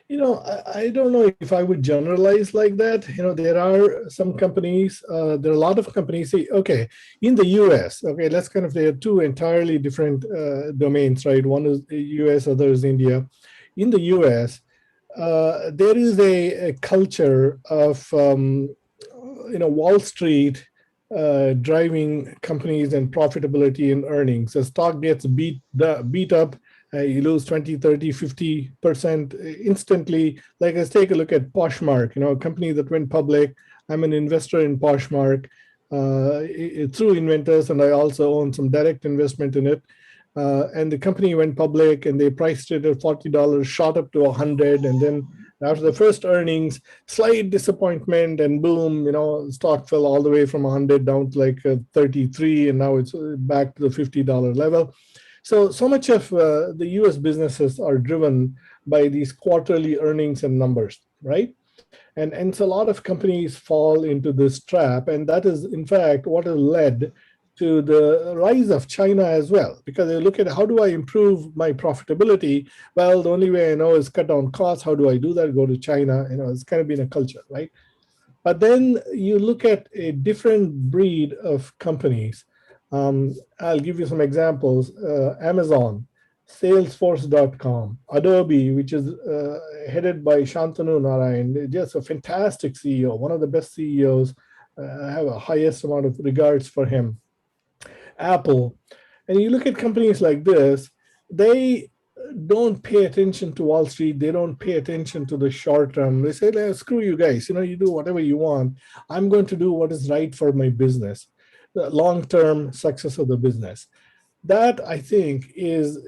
I don't know if I would generalize like that. There are some companies, there are a lot of companies say, okay, in the US, okay, there are two entirely different domains, right? One is the US, other is India. In the US, there is a culture of, Wall Street driving companies and profitability and earnings. The stock gets beat up, you lose 20, 30, 50% instantly. Like, let's take a look at Poshmark, a company that went public. I'm an investor in Poshmark through Inventors, and I also own some direct investment in it. And the company went public, and they priced it at $40, shot up to $100, and then after the first earnings, slight disappointment, and boom, stock fell all the way from 100 down to like 33, and now it's back to the $50 level. So much of the US businesses are driven by these quarterly earnings and numbers, right? And so a lot of companies fall into this trap, and that is, in fact, what has led to the rise of China as well. Because they look at, how do I improve my profitability? Well, the only way I know is cut down costs. How do I do that? Go to China. It's kind of been a culture, right? But then you look at a different breed of companies. I'll give you some examples. Amazon, Salesforce.com, Adobe, which is headed by Shantanu Narayan, just a fantastic CEO, one of the best CEOs. I have a highest amount of regards for him. Apple. And you look at companies like this, they don't pay attention to Wall Street. They don't pay attention to the short term. They say, screw you guys, you do whatever you want. I'm going to do what is right for my business, the long-term success of the business. That, I think, is,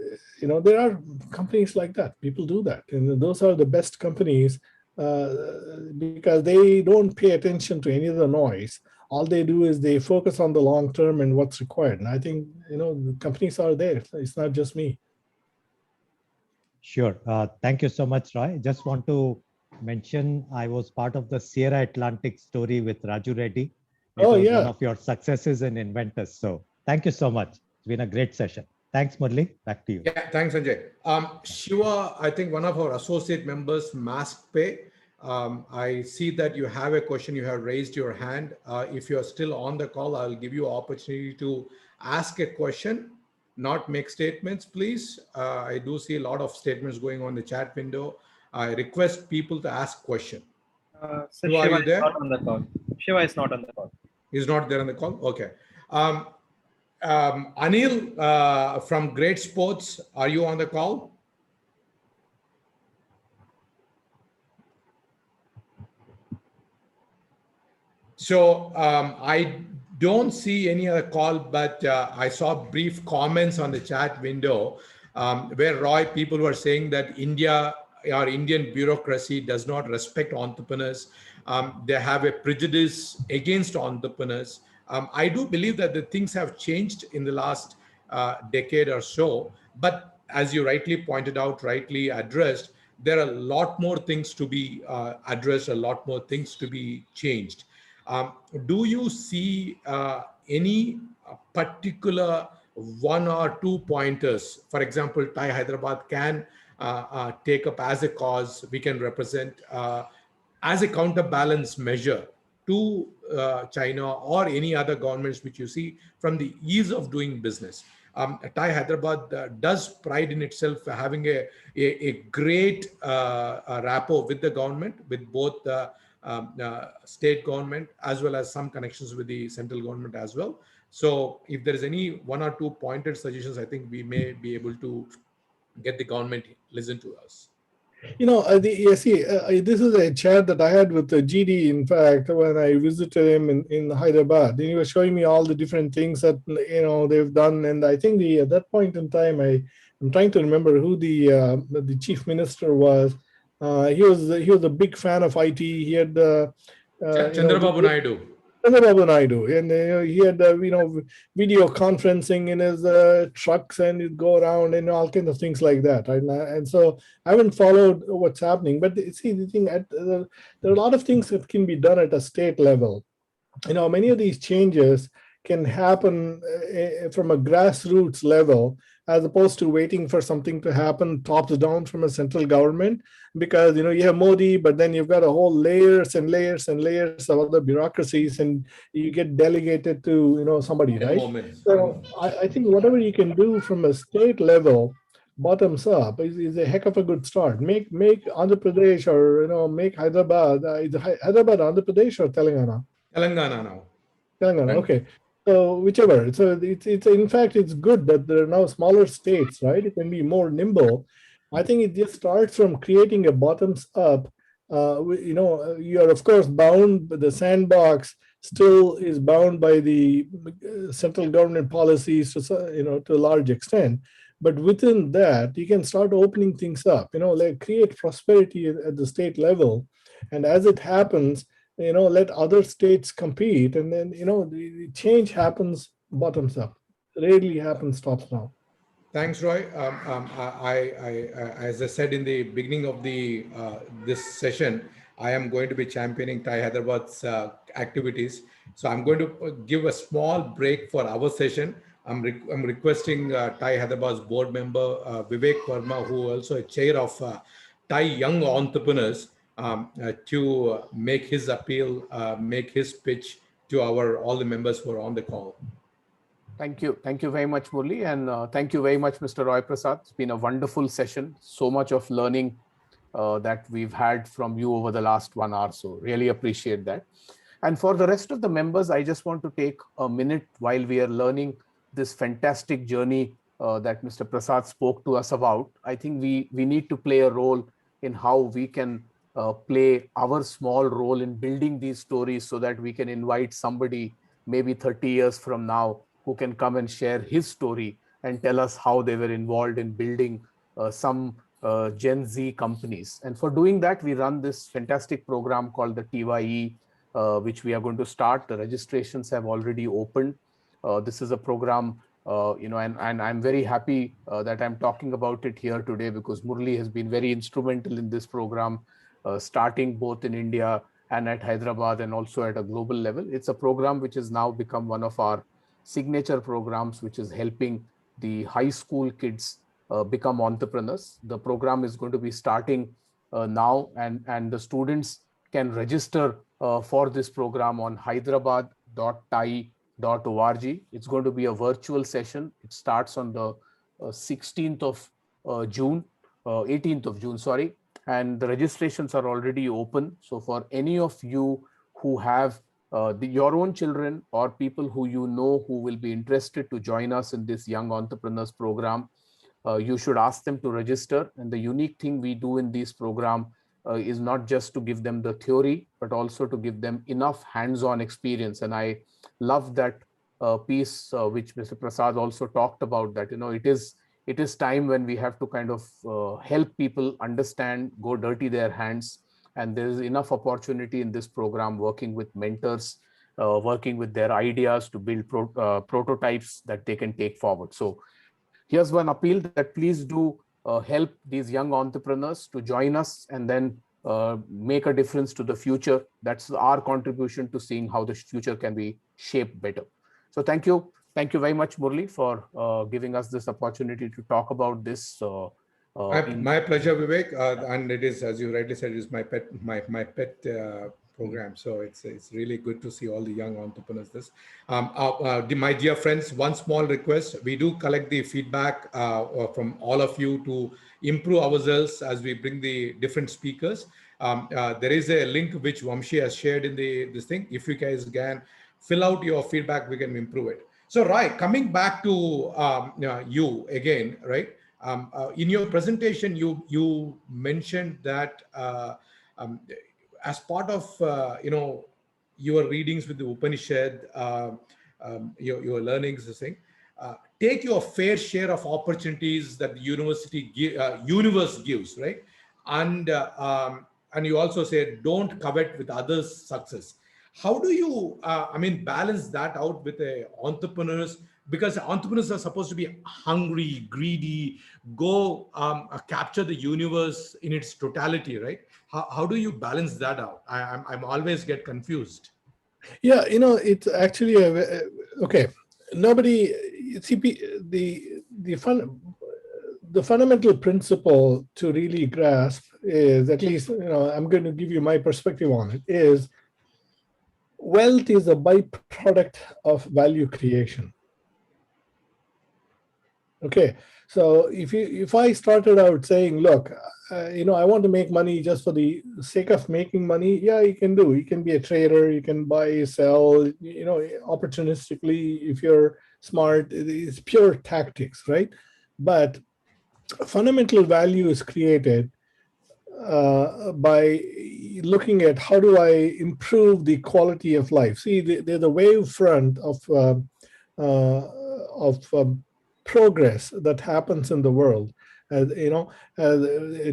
there are companies like that. People do that. And those are the best companies because they don't pay attention to any of the noise. All they do is they focus on the long term and what's required. And I think, the companies are there. It's not just me. Sure. Thank you so much, Roy. Just want to mention, I was part of the Sierra Atlantic story with Raju Reddy. It was one of your successes in Inventors. So thank you so much. It's been a great session. Thanks, Murali. Back to you. Yeah, thanks, Sanjay. Shiva, I think one of our associate members, Mask Pay, I see that you have a question. You have raised your hand. If you're still on the call, I'll give you an opportunity to ask a question, not make statements, please. I do see a lot of statements going on in the chat window. I request people to ask question. So Shiva, are you there? Not on the call. Shiva is not on the call. He's not there on the call? Okay. Anil from Great Sports, are you on the call? So I don't see any other call, but I saw brief comments on the chat window where, Roy, people were saying that India, our Indian bureaucracy does not respect entrepreneurs. They have a prejudice against entrepreneurs. I do believe that the things have changed in the last decade or so, but as you rightly pointed out, rightly addressed, there are a lot more things to be addressed, a lot more things to be changed. Do you see any particular one or two pointers? For example, TiE Hyderabad can take up as a cause, we can represent as a counterbalance measure to China or any other governments which you see from the ease of doing business. TiE Hyderabad does pride in itself having a great rapport with the government, with both the state government as well as some connections with the central government as well. So if there is any one or two pointed suggestions, I think we may be able to get the government listen to us. This is a chat that I had with GD, in fact, when I visited him in Hyderabad. He was showing me all the different things that, they've done. And I think at that point in time, I'm trying to remember who the chief minister was. He was a big fan of IT. He had Chandrababu Naidu. Prasad and he had video conferencing in his trucks, and he'd go around and all kinds of things like that, right? And so I haven't followed what's happening, but see, the thing there are a lot of things that can be done at a state level. Many of these changes can happen from a grassroots level, as opposed to waiting for something to happen tops down from a central government, because you have Modi, but then you've got a whole layers and layers and layers of other bureaucracies, and you get delegated to somebody, right? So I think whatever you can do from a state level, bottoms up, is a heck of a good start. Make Andhra Pradesh, or make Hyderabad, Hyderabad, Andhra Pradesh, or Telangana? Telangana now. Telangana, okay. So whichever. So it's in fact, it's good that there are now smaller states, right? It can be more nimble. I think it just starts from creating a bottoms up. You are of course bound, but the sandbox still is bound by the central government policies to a large extent. But within that, you can start opening things up. Like create prosperity at the state level, and as it happens, let other states compete, and then the change happens bottoms up. Rarely happens tops down. Thanks, Roy. As I said in the beginning of this session, I am going to be championing TiE Hyderabad's activities. So I'm going to give a small break for our session. I'm requesting TiE Hyderabad's board member Vivek Verma, who also a chair of TiE Young Entrepreneurs, to make his appeal, make his pitch to all the members who are on the call. Thank you. Thank you very much, Murali. And thank you very much, Mr. Roy Prasad. It's been a wonderful session. So much of learning that we've had from you over the last 1 hour. So really appreciate that. And for the rest of the members, I just want to take a minute while we are learning this fantastic journey that Mr. Prasad spoke to us about. I think we need to play a role in how we can play our small role in building these stories, so that we can invite somebody maybe 30 years from now who can come and share his story and tell us how they were involved in building some Gen Z companies. And for doing that, we run this fantastic program called the TiE, which we are going to start. The registrations have already opened. This is a program, and I'm very happy that I'm talking about it here today, because Murali has been very instrumental in this program, starting both in India and at Hyderabad, and also at a global level. It's a program which has now become one of our signature programs, which is helping the high school kids become entrepreneurs. The program is going to be starting now, and the students can register for this program on hyderabad.tie.org. It's going to be a virtual session. It starts on the 18th of June, sorry. And the registrations are already open. So for any of you who have your own children or people who who will be interested to join us in this Young Entrepreneurs program, you should ask them to register. And the unique thing we do in this program is not just to give them the theory, but also to give them enough hands-on experience. And I love that piece which Mr. Prasad also talked about, that it is time when we have to kind of help people understand, go dirty their hands. And there is enough opportunity in this program working with mentors working with their ideas to build prototypes that they can take forward. So here's one appeal that please do help these young entrepreneurs to join us and then make a difference to the future. That's our contribution to seeing how the future can be shaped better. So thank you. Thank you very much, Murali, for giving us this opportunity to talk about this. My pleasure, Vivek. And it is, as you rightly said, it is my pet program. So it's really good to see all the young entrepreneurs. My dear friends, one small request: we do collect the feedback from all of you to improve ourselves as we bring the different speakers. There is a link which Vamshi has shared in this thing. If you guys can fill out your feedback, we can improve it. So, right, coming back to you again, right? In your presentation, you mentioned that as part of your readings with the Upanishad, your learnings, this thing, take your fair share of opportunities that the universe gives, right? And you also said don't covet with others' success. How do you, balance that out with entrepreneurs? Because entrepreneurs are supposed to be hungry, greedy, go capture the universe in its totality, right? How do you balance that out? I'm always get confused. Yeah, it's actually okay. Nobody see the fundamental principle to really grasp is, at least I'm going to give you my perspective on it, is wealth is a byproduct of value creation. Okay, so if I started out saying, look, I want to make money just for the sake of making money, yeah, you can do. You can be a trader, you can buy, sell, opportunistically. If you're smart, it's pure tactics, right? But fundamental value is created by looking at how do I improve the quality of life. See, they're the wave front of progress that happens in the world.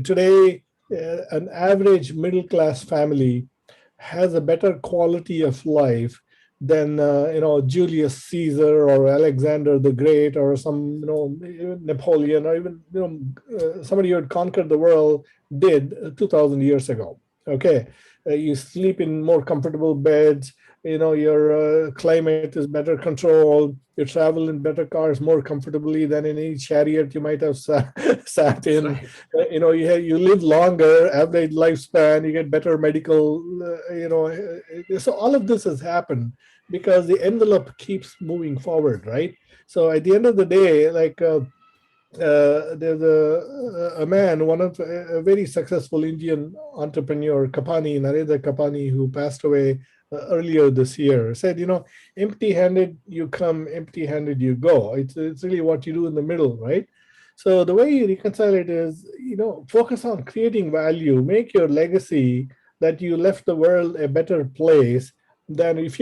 Today, an average middle-class family has a better quality of life than Julius Caesar or Alexander the Great or some Napoleon or even somebody who had conquered the world did 2,000 years ago. Okay, you sleep in more comfortable beds. Your climate is better controlled. You travel in better cars more comfortably than in any chariot you might have sat in. Right. You live longer, average lifespan. You get better medical. So all of this has happened because the envelope keeps moving forward, right? So at the end of the day, like there's a man, a very successful Indian entrepreneur, Narendra Kapani, who passed away earlier this year, said, empty-handed you come, empty-handed you go. It's really what you do in the middle, right? So the way you reconcile it is, focus on creating value, make your legacy that you left the world a better place than if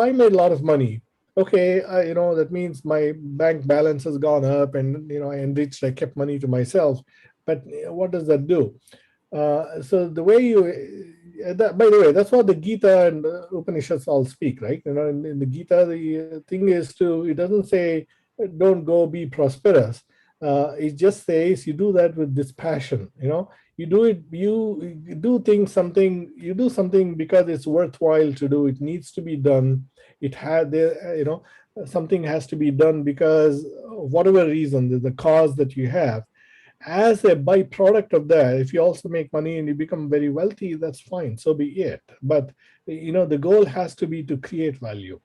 I made a lot of money. Okay, that means my bank balance has gone up and, I enriched, I kept money to myself. But what does that do? So the way by the way, that's what the Gita and the Upanishads all speak, right? In the Gita, the thing is it doesn't say, don't go be prosperous. It just says you do that with dispassion. You do something because it's worthwhile to do. It needs to be done. Something has to be done because of whatever reason, the cause that you have. As a byproduct of that, if you also make money and you become very wealthy, that's fine, so be it. But the goal has to be to create value.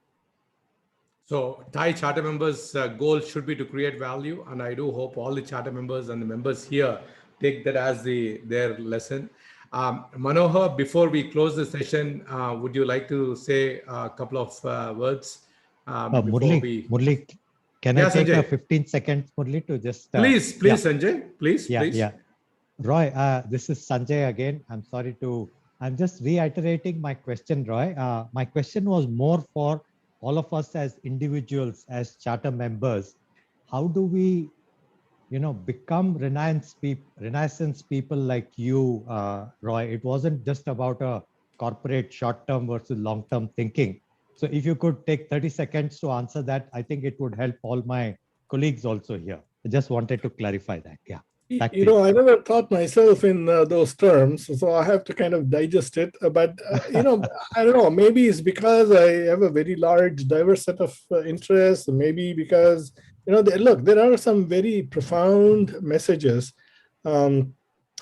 So TiE charter members' goal should be to create value, and I do hope all the charter members and the members here take that as their lesson. Manohar, before we close the session, would you like to say a couple of words? Murali, can I take a 15 seconds, Murali, to just... Please, Sanjay, please. Yeah. Roy, this is Sanjay again. I'm just reiterating my question, Roy. My question was more for all of us as individuals, as charter members. How do we, become Renaissance people like you, Roy? It wasn't just about a corporate short-term versus long-term thinking. So if you could take 30 seconds to answer that, I think it would help all my colleagues also here. I just wanted to clarify that. Yeah. Back to you. I never thought myself in those terms, so I have to kind of digest it. But, I don't know, maybe it's because I have a very large, diverse set of interests. Maybe because, look, there are some very profound messages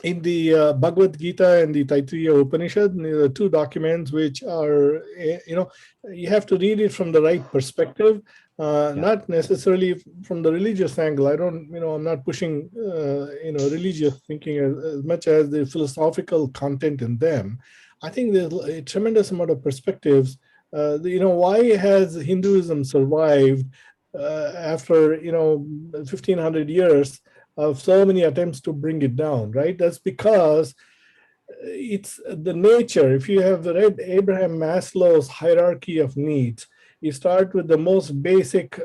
in the Bhagavad Gita and the Taittiriya Upanishad, the two documents which are, you have to read it from the right perspective. Not necessarily from the religious angle. I don't, I'm not pushing, religious thinking as much as the philosophical content in them. I think there's a tremendous amount of perspectives. Why has Hinduism survived after, 1500 years of so many attempts to bring it down, right? That's because it's the nature. If you have read Abraham Maslow's hierarchy of needs, you start with the most basic,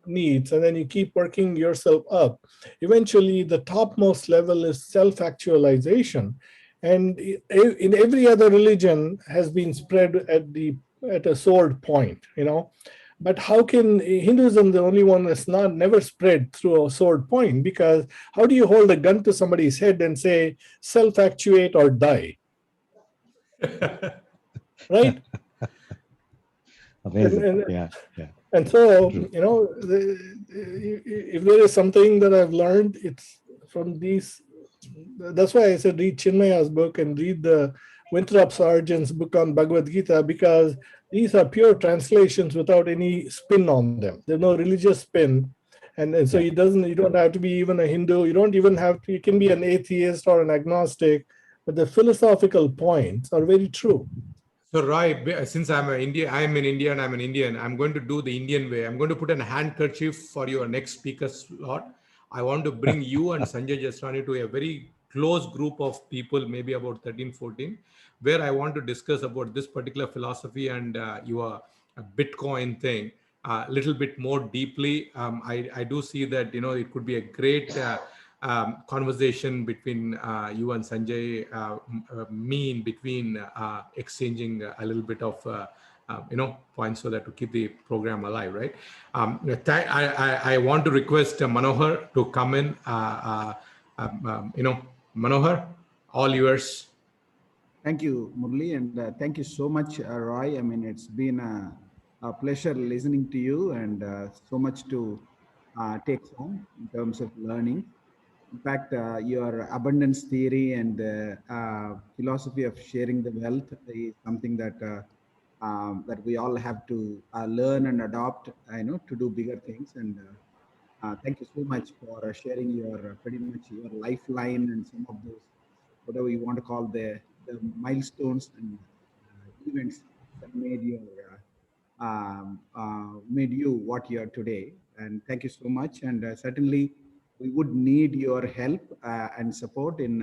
needs, and then you keep working yourself up. Eventually, the topmost level is self-actualization, and in every other religion has been spread at a sword point, But how can Hinduism, the only one that's never spread through a sword point? Because how do you hold a gun to somebody's head and say, self-actuate or die? Right? Amazing. Yeah. And so, True. if there is something that I've learned, it's from these. That's why I said read Chinmaya's book and read the Winthrop Sargent's book on Bhagavad Gita, because these are pure translations without any spin on them. There's no religious spin. And so you don't have to be even a Hindu. You don't even have to, you can be an atheist or an agnostic, but the philosophical points are very true. So Roy, since I'm in India and I'm an Indian, I'm going to do the Indian way. I'm going to put a handkerchief for your next speaker slot. I want to bring you and Sanjay Jasrani to a very close group of people, maybe about 13, 14, where I want to discuss about this particular philosophy and your Bitcoin thing a little bit more deeply. I do see that, it could be a great conversation between you and Sanjay, me in between exchanging a little bit of points so that to keep the program alive, right? I want to request Manohar to come in. Manohar, all yours. Thank you, Murali, and thank you so much, Roy. I mean, it's been a pleasure listening to you, and so much to take home in terms of learning. In fact, your abundance theory and philosophy of sharing the wealth is something that that we all have to learn and adopt, to do bigger things. And thank you so much for sharing your pretty much your lifeline and some of those, whatever you want to call the milestones and events that made you what you are today. And thank you so much. And certainly, we would need your help and support in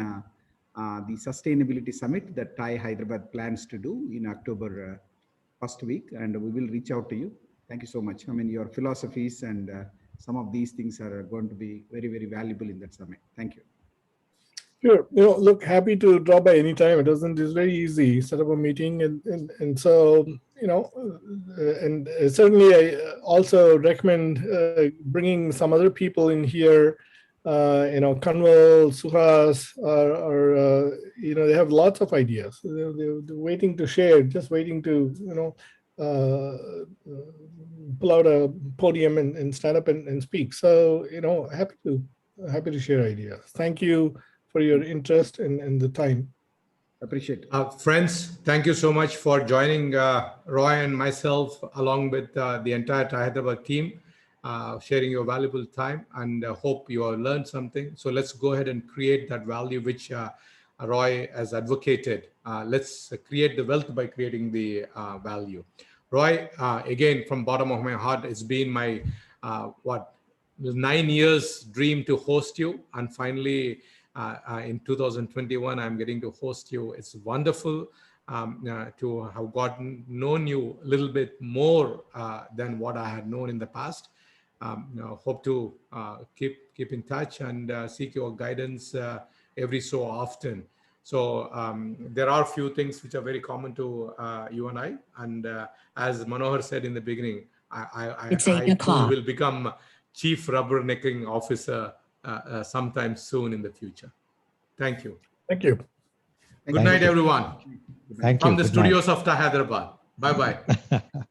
the Sustainability Summit that TiE Hyderabad plans to do in October first week, and we will reach out to you. Thank you so much. I mean, your philosophies and some of these things are going to be very, very valuable in that summit. Thank you. Sure. Look, happy to drop by anytime. It's very easy. Set up a meeting, and so, and certainly I also recommend bringing some other people in here. Kanwal, Suhas, or they have lots of ideas. They're waiting to share, just waiting to, pull out a podium and stand up and speak. So, happy to share ideas. Thank you for your interest and the time. Appreciate it. Friends, thank you so much for joining Roy and myself, along with the entire TiE Hyderabad team, sharing your valuable time, and hope you all learned something. So let's go ahead and create that value which Roy has advocated. Let's create the wealth by creating the value. Roy, again, from bottom of my heart, it's been my 9 years dream to host you, and finally in 2021 I'm getting to host you. It's wonderful to have known you a little bit more than what I had known in the past. Hope to keep in touch and seek your guidance every so often. So there are few things which are very common to you and I. And as Manohar said in the beginning, I too will become Chief Rubbernecking Officer sometime soon in the future. Thank you. Thank you. Good night, everyone. Thank you. From the Good night. studios of Hyderabad. Bye-bye.